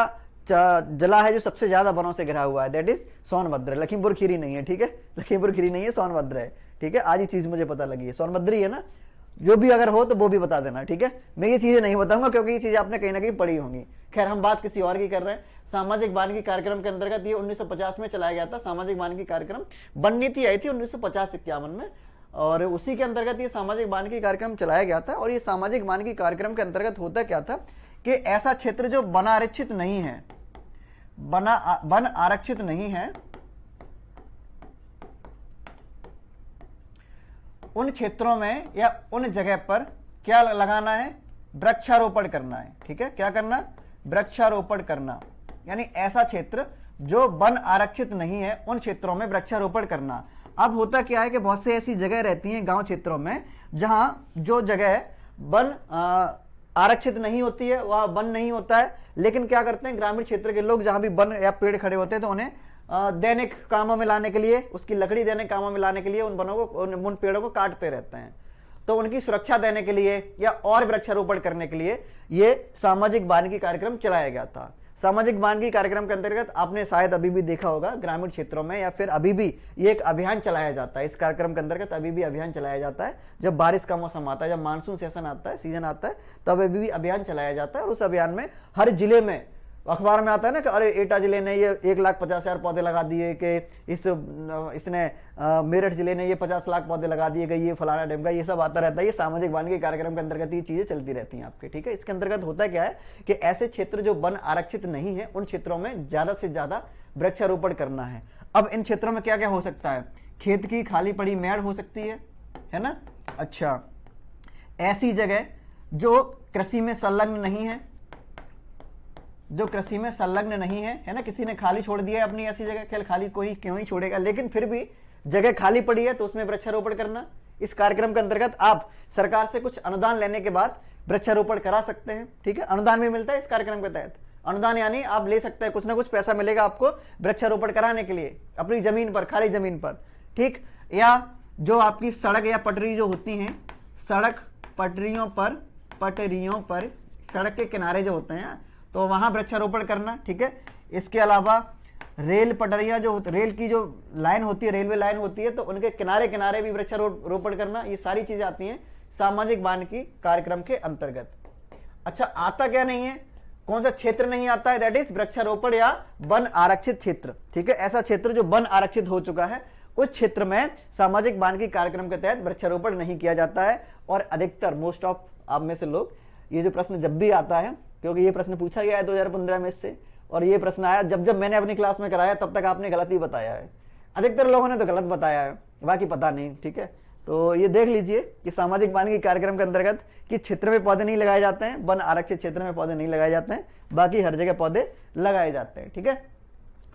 जिला है जो सबसे ज्यादा वनों से घिरा हुआ है, दैट इज सोनभद्र। लखीमपुर खीरी नहीं है, ठीक है, लखीमपुर खीरी नहीं है, सोनभद्र है, ठीक है। आज ही चीज मुझे पता लगी है, सोनभद्र ही है ना। जो भी अगर हो तो वो भी बता देना, ठीक है। मैं ये चीजें नहीं बताऊंगा क्योंकि ये चीजें आपने कहीं ना कहीं पढ़ी होंगी। खैर, हम बात किसी और की कर रहे हैं। सामाजिक वानिकी कार्यक्रम के अंतर्गत ये 1950 में चलाया गया था। सामाजिक वानिकी कार्यक्रम, वन नीति आई थी 1950-51 में, और उसी के अंतर्गत ये सामाजिक वानिकी कार्यक्रम चलाया गया था। और ये सामाजिक वानिकी कार्यक्रम के अंतर्गत होता क्या था कि ऐसा क्षेत्र जो वन आरक्षित नहीं है, वन आरक्षित नहीं है, उन क्षेत्रों में या उन जगह पर क्या लगाना है, वृक्षारोपण करना है, ठीक है। क्या करना? वृक्षारोपण करना, यानी ऐसा क्षेत्र जो वन आरक्षित नहीं है उन क्षेत्रों में वृक्षारोपण करना। अब होता क्या है कि बहुत से ऐसी जगह रहती हैं गांव क्षेत्रों में जहां जो जगह वन आरक्षित नहीं होती है, वहां वन नहीं होता है, लेकिन क्या करते हैं ग्रामीण क्षेत्र के लोग, जहां भी वन या पेड़ खड़े होते हैं तो उन्हें दैनिक कामों में लाने के लिए, उसकी लकड़ी दैनिक कामों में लाने के लिए उन वनों को, उन पेड़ों को काटते रहते हैं। तो उनकी सुरक्षा देने के लिए या और वृक्षारोपण करने के लिए ये सामाजिक वानिकी कार्यक्रम चलाया गया था। सामाजिक वानिकी कार्यक्रम के अंतर्गत आपने शायद अभी भी देखा होगा ग्रामीण क्षेत्रों में या फिर अभी भी ये एक अभियान चलाया जाता है। इस कार्यक्रम के अंतर्गत अभी भी अभियान चलाया जाता है। जब बारिश का मौसम आता है, जब मानसून सेशन आता है, सीजन आता है, तब अभी भी अभियान चलाया जाता है। और उस अभियान में हर जिले में, अखबार में आता है ना कि अरे एटा जिले ने ये 1,50,000 पौधे लगा दिए, कि इसने मेरठ जिले ने ये 50 लाख पौधे लगा दिए, कि ये फलाना डेम का, ये सब आता रहता है। ये सामाजिक वानिकी कार्यक्रम के अंतर्गत ये चीजें चलती रहती हैं आपके, ठीक है। इसके अंतर्गत होता क्या है कि ऐसे क्षेत्र जो वन आरक्षित नहीं है उन क्षेत्रों में ज्यादा से ज्यादा वृक्षारोपण करना है। अब इन क्षेत्रों में क्या क्या हो सकता है? खेत की खाली पड़ी मेड़ हो सकती है ना। अच्छा, ऐसी जगह जो कृषि में संलग्न नहीं है, जो कृषि में संलग्न नहीं है ना, किसी ने खाली छोड़ दिया है अपनी ऐसी जगह, खेल खाली कोई क्यों ही छोड़ेगा, लेकिन फिर भी जगह खाली पड़ी है तो उसमें वृक्षारोपण करना। इस कार्यक्रम के अंतर्गत आप सरकार से कुछ अनुदान लेने के बाद वृक्षारोपण करा सकते हैं, ठीक है। अनुदान भी मिलता है इस कार्यक्रम के तहत। अनुदान यानी आप ले सकते हैं, कुछ ना कुछ पैसा मिलेगा आपको वृक्षारोपण कराने के लिए अपनी जमीन पर, खाली जमीन पर, ठीक। या जो आपकी सड़क या पटरी जो होती हैं, सड़क पटरियों पर सड़क के किनारे जो होते हैं तो वहां वृक्षारोपण करना, ठीक है। इसके अलावा रेल पटरियां जो रेल की जो लाइन होती है, रेलवे लाइन होती है, तो उनके किनारे किनारे भी वृक्षारोपण करना। ये सारी चीजें आती हैं सामाजिक वानिकी कार्यक्रम के अंतर्गत। अच्छा, आता क्या नहीं है, कौन सा क्षेत्र नहीं आता है? दैट इज वृक्षारोपण या वन आरक्षित क्षेत्र, ठीक है। ऐसा क्षेत्र जो वन आरक्षित हो चुका है उस क्षेत्र में सामाजिक वानिकी कार्यक्रम के तहत वृक्षारोपण नहीं किया जाता है। और अधिकतर मोस्ट ऑफ आप में से लोग, ये जो प्रश्न जब भी आता है, क्योंकि ये प्रश्न पूछा गया है 2015 में इससे, और ये प्रश्न आया जब मैंने अपनी क्लास में कराया तब तक आपने गलत ही बताया है। अधिकतर लोगों ने तो गलत बताया है, बाकी पता नहीं, ठीक है। तो ये देख लीजिए कि सामाजिक वानिकी कार्यक्रम के अंतर्गत किस क्षेत्र में पौधे नहीं लगाए जाते हैं, वन आरक्षित क्षेत्र में पौधे नहीं लगाए जाते हैं, बाकी हर जगह पौधे लगाए जाते हैं, ठीक है।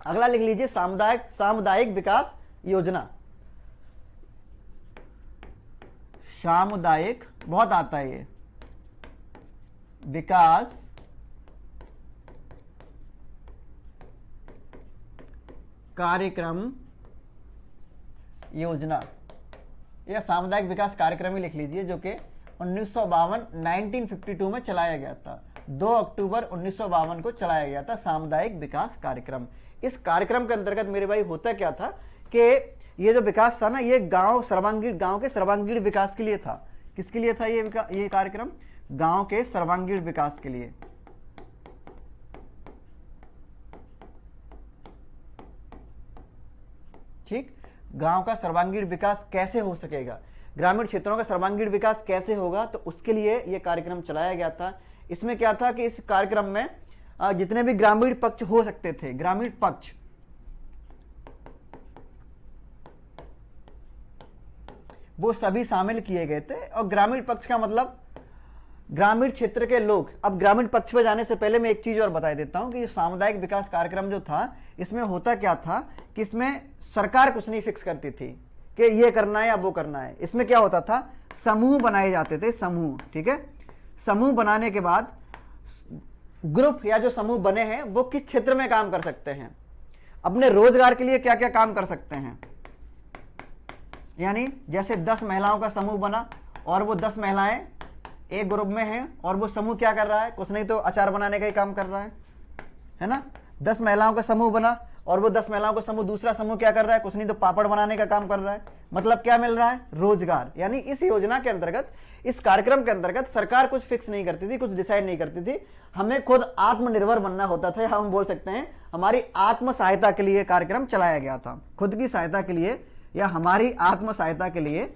अगला लिख लीजिए, सामुदायिक विकास योजना। सामुदायिक, बहुत आता है ये, विकास कार्यक्रम योजना या सामुदायिक विकास कार्यक्रम ही लिख लीजिए, जो कि 1952 में चलाया गया था। 2 अक्टूबर 1952 को चलाया गया था सामुदायिक विकास कार्यक्रम। इस कार्यक्रम के अंतर्गत मेरे भाई होता क्या था कि ये जो विकास था ना, ये गांव के सर्वांगीण विकास के लिए था। किसके लिए था ये कार्यक्रम? गांव के सर्वांगीण विकास के लिए। ठीक, गांव का सर्वांगीण विकास कैसे हो सकेगा, ग्रामीण क्षेत्रों का सर्वांगीण विकास कैसे होगा, तो उसके लिए यह कार्यक्रम चलाया गया था। इसमें क्या था कि इस कार्यक्रम में जितने भी ग्रामीण पक्ष हो सकते थे, ग्रामीण पक्ष, वो सभी शामिल किए गए थे। और ग्रामीण पक्ष का मतलब ग्रामीण क्षेत्र के लोग। अब ग्रामीण पक्ष पर जाने से पहले मैं एक चीज और बता देता हूं कि ये सामुदायिक विकास कार्यक्रम जो था, इसमें होता क्या था कि इसमें सरकार कुछ नहीं फिक्स करती थी कि ये करना है या वो करना है। इसमें क्या होता था, समूह बनाए जाते थे, समूह। ठीक है, समूह बनाने के बाद ग्रुप या जो समूह बने हैं वो किस क्षेत्र में काम कर सकते हैं, अपने रोजगार के लिए क्या क्या काम कर सकते हैं। यानी जैसे 10 महिलाओं का समूह बना और वो 10 महिलाएं एक ग्रुप में हैं और वो समूह क्या कर रहा है, कुछ नहीं तो अचार बनाने का ही काम कर रहा है ना। 10 महिलाओं का समूह बना और वो 10 महिलाओं का समूह, दूसरा समूह क्या कर रहा है, कुछ नहीं तो पापड़ बनाने का काम कर रहा है। मतलब क्या मिल रहा है, रोजगार। यानी इस योजना के अंतर्गत, इस कार्यक्रम के अंतर्गत सरकार कुछ फिक्स नहीं करती थी, कुछ डिसाइड नहीं करती थी, हमें खुद आत्मनिर्भर बनना होता था। हम बोल सकते हैं हमारी आत्म सहायता के लिए कार्यक्रम चलाया गया था, खुद की सहायता के लिए या हमारी आत्म सहायता के लिए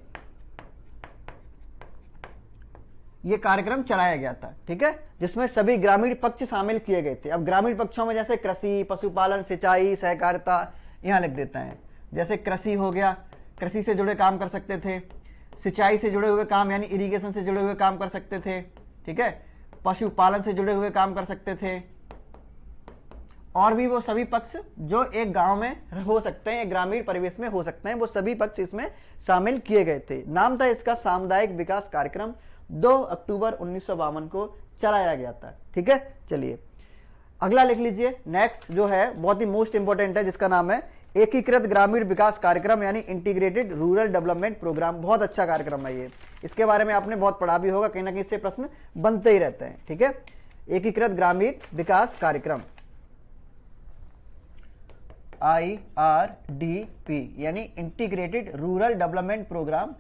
यह कार्यक्रम चलाया गया था। ठीक है, जिसमें सभी ग्रामीण पक्ष शामिल किए गए थे। अब ग्रामीण पक्षों में जैसे कृषि, पशुपालन, सिंचाई, सहकारिता, यहां लिख देते हैं। जैसे कृषि हो गया, कृषि से जुड़े काम कर सकते थे, सिंचाई से जुड़े हुए काम यानी इरिगेशन से जुड़े हुए काम कर सकते थे। ठीक है, पशुपालन से जुड़े हुए काम कर सकते थे, और भी वो सभी पक्ष जो एक गांव में हो सकते हैं, एक ग्रामीण परिवेश में हो सकते हैं, वो सभी पक्ष इसमें शामिल किए गए थे। नाम था इसका सामुदायिक विकास कार्यक्रम। 2 अक्टूबर 1952 को चलाया गया था। ठीक है, चलिए अगला लिख लीजिए। नेक्स्ट जो है बहुत ही मोस्ट इंपॉर्टेंट है, जिसका नाम है एकीकृत ग्रामीण विकास कार्यक्रम यानी इंटीग्रेटेड रूरल डेवलपमेंट प्रोग्राम। बहुत अच्छा कार्यक्रम है ये, इसके बारे में आपने बहुत पढ़ा भी होगा, कहीं ना कहीं इससे प्रश्न बनते ही रहते हैं। ठीक है, एकीकृत ग्रामीण विकास कार्यक्रम IRDP यानी इंटीग्रेटेड रूरल डेवलपमेंट प्रोग्राम,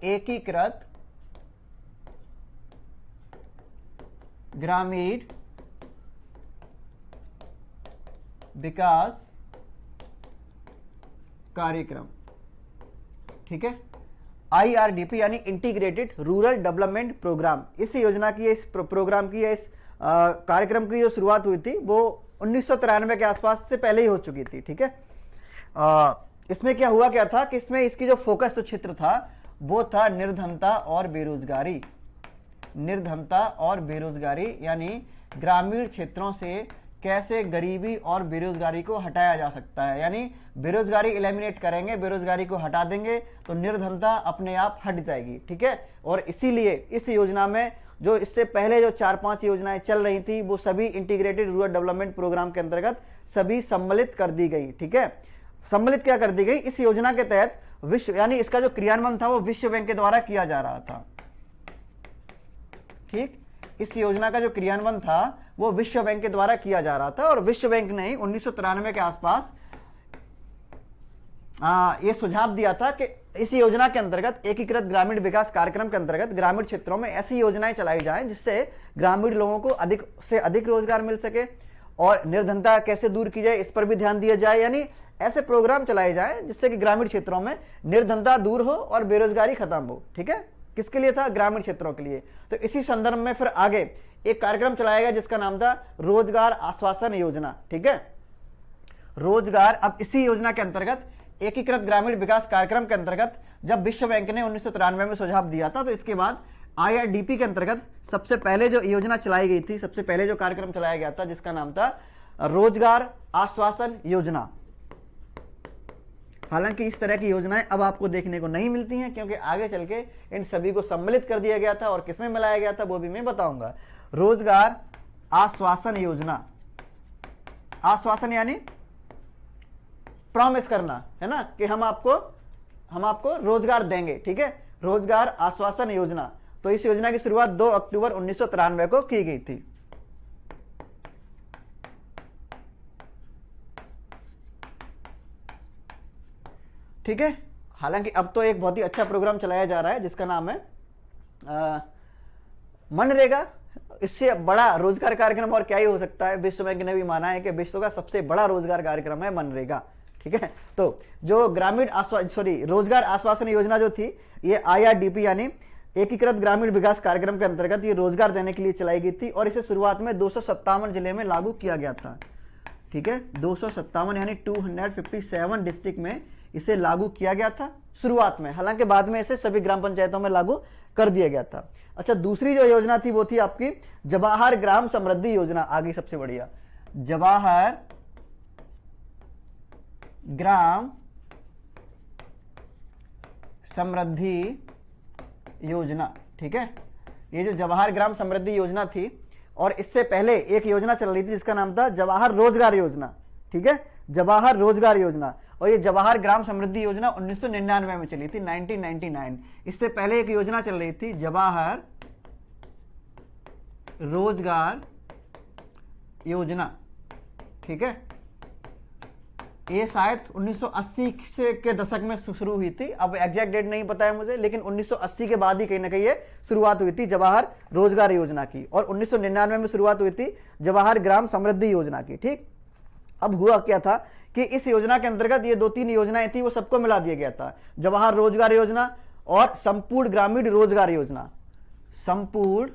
एकीकृत ग्रामीण विकास कार्यक्रम। ठीक है, IRDP यानी इंटीग्रेटेड रूरल डेवलपमेंट प्रोग्राम। इस योजना की, इस प्रोग्राम की, इस कार्यक्रम की जो शुरुआत हुई थी वो 1993 के आसपास से पहले ही हो चुकी थी। ठीक है, इसमें क्या हुआ क्या था कि इसमें इसकी जो फोकस जो क्षेत्र था वो था निर्धनता और बेरोजगारी। निर्धनता और बेरोजगारी यानी ग्रामीण क्षेत्रों से कैसे गरीबी और बेरोजगारी को हटाया जा सकता है। यानी बेरोजगारी एलिमिनेट करेंगे, बेरोजगारी को हटा देंगे तो निर्धनता अपने आप हट जाएगी। ठीक है, और इसीलिए इस योजना में जो इससे पहले जो 4-5 योजनाएं चल रही थी वो सभी इंटीग्रेटेड रूरल डेवलपमेंट प्रोग्राम के अंतर्गत सभी सम्मिलित कर दी गई। ठीक है, सम्मिलित क्या कर दी गई, इस योजना के तहत विश्व यानी इसका जो क्रियान्वयन था वो विश्व बैंक के द्वारा किया जा रहा था। ठीक, इस योजना का जो क्रियान्वयन था वो विश्व बैंक के द्वारा किया जा रहा था, और विश्व बैंक ने 1993 के आसपास ये सुझाव दिया था कि इस योजना के अंतर्गत, एकीकृत ग्रामीण विकास कार्यक्रम के अंतर्गत ग्रामीण क्षेत्रों में ऐसी योजनाएं चलाई जाएं जिससे ग्रामीण लोगों को अधिक से अधिक रोजगार मिल सके, और निर्धनता कैसे दूर की जाए इस पर भी ध्यान दिया जाए। यानी ऐसे प्रोग्राम चलाए जाएं जिससे कि ग्रामीण क्षेत्रों में निर्धनता दूर हो और बेरोजगारी खत्म हो। ठीक है, किसके लिए था, ग्रामीण क्षेत्रों के लिए। तो इसी संदर्भ में फिर आगे एक कार्यक्रम चलाया गया जिसका नाम था रोजगार आश्वासन योजना। ठीक है, रोजगार, अब इसी योजना के अंतर्गत एकीकृत ग्रामीण विकास कार्यक्रम के अंतर्गत जब विश्व बैंक ने 1993 में सुझाव दिया था, तो इसके बाद IRDP के अंतर्गत सबसे पहले जो योजना चलाई गई थी, सबसे पहले जो कार्यक्रम चलाया गया था जिसका नाम था रोजगार आश्वासन योजना। हालांकि इस तरह की योजनाएं अब आपको देखने को नहीं मिलती हैं, क्योंकि आगे चल के इन सभी को सम्मिलित कर दिया गया था, और किसमें मिलाया गया था वो भी मैं बताऊंगा। रोजगार आश्वासन योजना। आश्वासन यानी प्रॉमिस करना, है ना, कि हम आपको रोजगार देंगे, ठीक है, रोजगार आश्वासन योजना। तो इस योजना की शुरुआत 2 अक्टूबर 1993 को की गई थी। ठीक है, हालांकि अब तो एक बहुत ही अच्छा प्रोग्राम चलाया जा रहा है जिसका नाम है मनरेगा। इससे बड़ा रोजगार कार्यक्रम और क्या ही हो सकता है। विश्व बैंक ने भी माना है कि विश्व का सबसे बड़ा रोजगार कार्यक्रम है मनरेगा। ठीक है, तो जो रोजगार आश्वासन योजना जो थी, ये IRDP यानी एकीकृत ग्रामीण विकास कार्यक्रम के अंतर्गत ये रोजगार देने के लिए चलाई गई थी और इसे शुरुआत में 257 जिले में लागू किया गया था। ठीक है, 257 यानी 257 डिस्ट्रिक्ट में इसे लागू किया गया था शुरुआत में, हालांकि बाद में इसे सभी ग्राम पंचायतों में लागू कर दिया गया था। अच्छा, दूसरी जो योजना थी वो थी आपकी जवाहर ग्राम समृद्धि योजना। आगे सबसे बढ़िया, जवाहर ग्राम समृद्धि योजना। ठीक है, ये जो जवाहर ग्राम समृद्धि योजना थी, और इससे पहले एक योजना चल रही थी जिसका नाम था जवाहर रोजगार योजना। ठीक है, जवाहर रोजगार योजना, और ये जवाहर ग्राम समृद्धि योजना 1999 में चली थी, 1999। इससे पहले एक योजना चल रही थी जवाहर रोजगार योजना। ठीक है, ये शायद 1980 के दशक में शुरू हुई थी, अब एग्जैक्ट डेट नहीं पता है मुझे, लेकिन 1980 के बाद ही कहीं ना कहीं ये शुरुआत हुई थी जवाहर रोजगार योजना की, और 1999 में शुरुआत हुई थी जवाहर ग्राम समृद्धि योजना की। ठीक, अब हुआ क्या था कि इस योजना के अंतर्गत ये 2-3 योजनाएं थी, वो सबको मिला दिया गया था, जवाहर रोजगार योजना और संपूर्ण ग्रामीण रोजगार योजना। संपूर्ण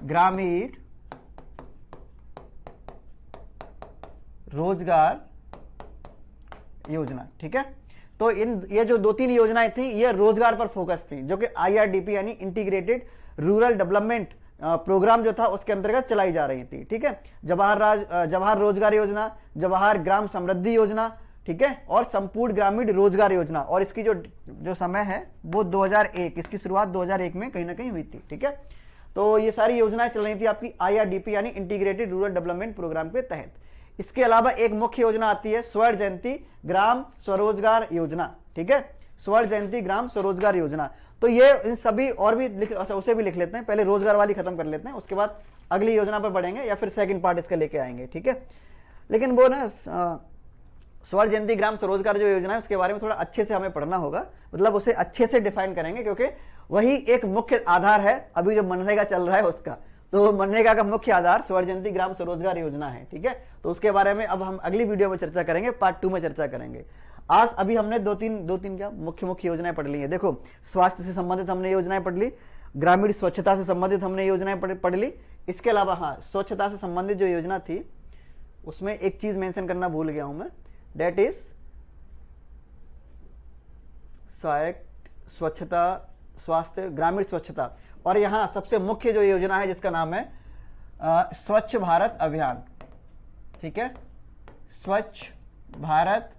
ग्रामीण रोजगार योजना। ठीक है, तो ये जो 2-3 योजनाएं थी ये रोजगार पर फोकस थी, जो कि IRDP यानी इंटीग्रेटेड रूरल डेवलपमेंट प्रोग्राम जो था उसके अंतर्गत चलाई जा रही थी। ठीक है, जवाहर रोजगार योजना, जवाहर ग्राम समृद्धि योजना, ठीक है, और संपूर्ण ग्रामीण रोजगार योजना, और इसकी जो समय है वो 2001, इसकी शुरुआत 2001 में कहीं ना कहीं हुई थी। ठीक है, तो ये सारी योजनाएं चल रही थी आपकी IRDP यानी इंटीग्रेटेड रूरल डेवलपमेंट प्रोग्राम के तहत। इसके अलावा एक मुख्य योजना आती है स्वर्ण जयंती ग्राम स्वरोजगार योजना। ठीक है, स्वर्ण जयंती ग्राम स्वरोजगार योजना। तो ये इन सभी और भी उसे भी लिख लेते हैं, पहले रोजगार वाली खत्म कर लेते हैं, उसके बाद अगली योजना पर बढ़ेंगे या फिर सेकंड पार्ट इसका लेके आएंगे। ठीक है, लेकिन वो ना स्वर्ण जयंती ग्राम स्वरोजगार जो योजना है उसके बारे में थोड़ा अच्छे से हमें पढ़ना होगा, मतलब उसे अच्छे से डिफाइन करेंगे, क्योंकि वही एक मुख्य आधार है अभी जो मनरेगा चल रहा है उसका। तो मनरेगा का मुख्य आधार स्वर्ण जयंती ग्राम स्वरोजगार योजना है। ठीक है, तो उसके बारे में अब हम अगली वीडियो में चर्चा करेंगे, पार्ट 2 में चर्चा करेंगे। आज अभी हमने दो तीन क्या मुख्य योजनाएं पढ़ ली है। देखो, स्वास्थ्य से संबंधित हमने योजनाएं पढ़ ली, ग्रामीण स्वच्छता से संबंधित हमने योजनाएं पढ़ ली। इसके अलावा हाँ, स्वच्छता से संबंधित जो योजना थी उसमें एक चीज मेंशन करना भूल गया हूं मैं, डेट इज स्वच्छता, स्वास्थ्य, ग्रामीण स्वच्छता। और यहां सबसे मुख्य जो योजना है जिसका नाम है स्वच्छ भारत अभियान। ठीक है, स्वच्छ भारत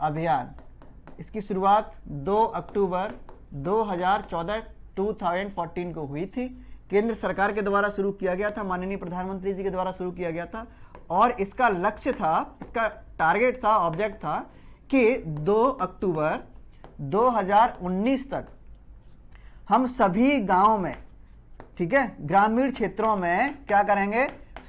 अभियान, इसकी शुरुआत 2 अक्टूबर 2014 को हुई थी। केंद्र सरकार के द्वारा शुरू किया गया था, माननीय प्रधानमंत्री जी के द्वारा शुरू किया गया था, और इसका लक्ष्य था, इसका टारगेट था, ऑब्जेक्ट था कि 2 अक्टूबर 2019 तक हम सभी गांवों में, ठीक है, ग्रामीण क्षेत्रों में क्या करेंगे,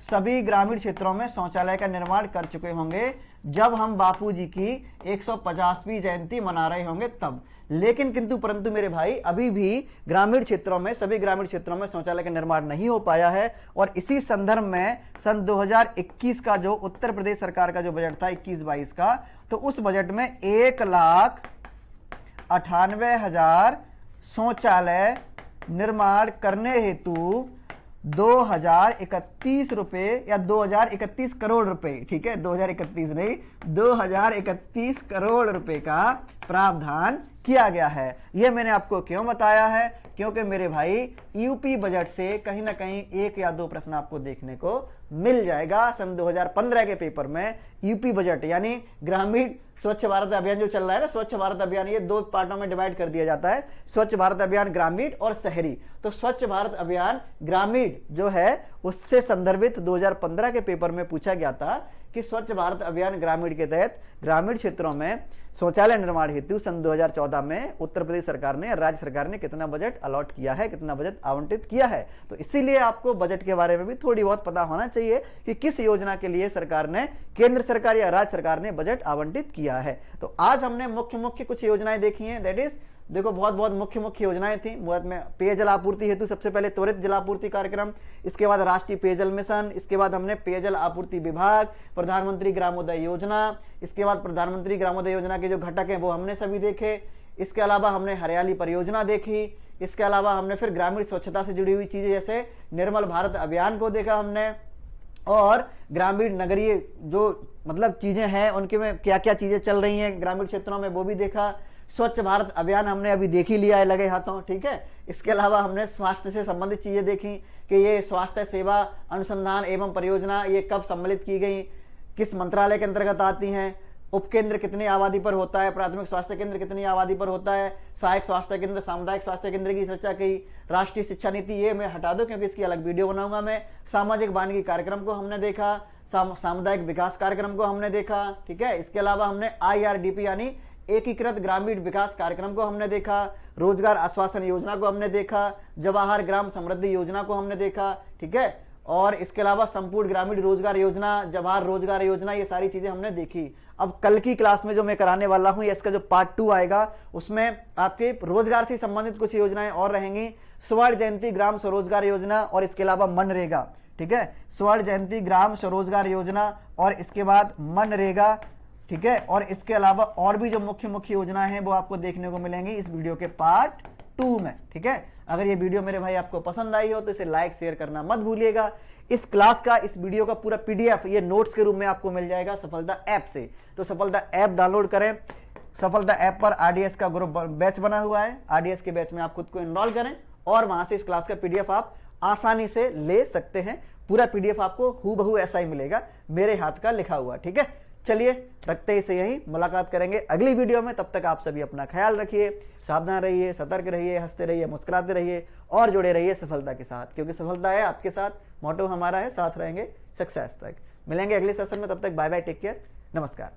सभी ग्रामीण क्षेत्रों में शौचालय का निर्माण कर चुके होंगे, जब हम बापूजी की 150वीं जयंती मना रहे होंगे तब। लेकिन किंतु परंतु मेरे भाई, अभी भी ग्रामीण क्षेत्रों में, सभी ग्रामीण क्षेत्रों में शौचालय का निर्माण नहीं हो पाया है। और इसी संदर्भ में सन 2021 का जो उत्तर प्रदेश सरकार का जो बजट था 21-22 का, तो उस बजट में 1,98,000 शौचालय निर्माण करने हेतु 2031 रुपए या 2031 करोड़ रुपए, ठीक है, 2031 नहीं, 2031 करोड़ रुपए का प्रावधान किया गया है। यह मैंने आपको क्यों बताया है, क्योंकि मेरे भाई यूपी बजट से कहीं ना कहीं 1 या 2 प्रश्न आपको देखने को मिल जाएगा। सन 2015 के पेपर में यूपी बजट यानी ग्रामीण स्वच्छ भारत अभियान जो चल रहा है ना, स्वच्छ भारत अभियान, ये 2 पार्टों में डिवाइड कर दिया जाता है, स्वच्छ भारत अभियान ग्रामीण और शहरी। तो स्वच्छ भारत अभियान ग्रामीण जो है उससे संदर्भित 2015 के पेपर में पूछा गया था कि स्वच्छ भारत अभियान ग्रामीण के तहत ग्रामीण क्षेत्रों में शौचालय निर्माण हेतु सन 2014 में उत्तर प्रदेश सरकार ने, राज्य सरकार ने कितना बजट अलॉट किया है, कितना बजट आवंटित किया है। तो इसीलिए आपको बजट के बारे में भी थोड़ी बहुत पता होना चाहिए कि किस योजना के लिए सरकार ने, केंद्र सरकार या राज्य सरकार ने बजट आवंटित किया है। तो आज हमने मुख्य मुख्य कुछ योजनाएं देखी हैं। दैट इज देखो बहुत बहुत मुख्य मुख्य योजनाएं थी। मुहूर्त में पेयजल आपूर्ति हेतु सबसे पहले त्वरित जलापूर्ति कार्यक्रम, इसके बाद राष्ट्रीय पेयजल मिशन, इसके बाद हमने पेयजल आपूर्ति विभाग, प्रधानमंत्री ग्रामोदय योजना, इसके बाद प्रधानमंत्री ग्रामोदय योजना के जो घटक हैं वो हमने सभी देखे। इसके अलावा हमने हरियाली परियोजना देखी। इसके अलावा हमने फिर ग्रामीण स्वच्छता से जुड़ी हुई चीजें जैसे निर्मल भारत अभियान को देखा हमने, और ग्रामीण नगरीय जो मतलब चीजें हैं उनके में क्या क्या चीजें चल रही हैं ग्रामीण क्षेत्रों में वो भी देखा। स्वच्छ भारत अभियान हमने अभी देख ही लिया है लगे हाथों, ठीक है। इसके अलावा हमने स्वास्थ्य से संबंधित चीजें देखी कि ये स्वास्थ्य सेवा अनुसंधान एवं परियोजना ये कब सम्मिलित की गई, किस मंत्रालय के अंतर्गत आती हैं, उपकेंद्र कितनी आबादी पर होता है, प्राथमिक स्वास्थ्य केंद्र कितनी आबादी पर होता है, सहायक स्वास्थ्य केंद्र, सामुदायिक स्वास्थ्य केंद्र की चर्चा की। राष्ट्रीय शिक्षा नीति ये मैं हटा दो क्योंकि इसकी अलग वीडियो बनाऊंगा मैं। सामाजिक वानिकी कार्यक्रम को हमने देखा, सामुदायिक विकास कार्यक्रम को हमने देखा, ठीक है। इसके अलावा हमने IRDP यानी एकीकृत ग्रामीण विकास कार्यक्रम को हमने देखा, रोजगार आश्वासन योजना को हमने देखा, जवाहर ग्राम समृद्धि योजना को हमने देखा, ठीक है। और इसके अलावा संपूर्ण ग्रामीण रोजगार योजना, जवाहर रोजगार योजना, ये सारी चीजें हमने देखी। अब कल की क्लास में जो मैं कराने वाला हूं, इसका जो पार्ट 2 आएगा उसमें आपके रोजगार से संबंधित कुछ योजनाएं और रहेंगी। स्वर्ण जयंती ग्राम स्वरोजगार योजना और इसके अलावा मनरेगा, ठीक है। स्वर्ण जयंती ग्राम स्वरोजगार योजना और इसके बाद मनरेगा, ठीक है। और इसके अलावा और भी जो मुख्य मुख्य योजनाएं हैं वो आपको देखने को मिलेंगी इस वीडियो के पार्ट 2 में, ठीक है। अगर ये वीडियो मेरे भाई आपको पसंद आई हो तो इसे लाइक शेयर करना मत भूलिएगा। इस क्लास का, इस वीडियो का पूरा PDF ये नोट्स के रूप में आपको मिल जाएगा सफलता ऐप से। तो सफलता ऐप डाउनलोड करें। सफलता ऐप पर RDS का ग्रुप बैच बना हुआ है, RDS के बैच में आप खुद को इनरोल करें और वहां से इस क्लास का PDF आप आसानी से ले सकते हैं। पूरा PDF आपको हूबहू ऐसा ही मिलेगा, मेरे हाथ का लिखा हुआ, ठीक है। चलिए रखते ही से यही मुलाकात करेंगे अगली वीडियो में। तब तक आप सभी अपना ख्याल रखिए, सावधान रहिए, सतर्क रहिए, हंसते रहिए, मुस्कुराते रहिए और जुड़े रहिए सफलता के साथ, क्योंकि सफलता है आपके साथ। मोटो हमारा है, साथ रहेंगे सक्सेस तक। मिलेंगे अगले सेशन में, तब तक बाय बाय, टेक केयर, नमस्कार।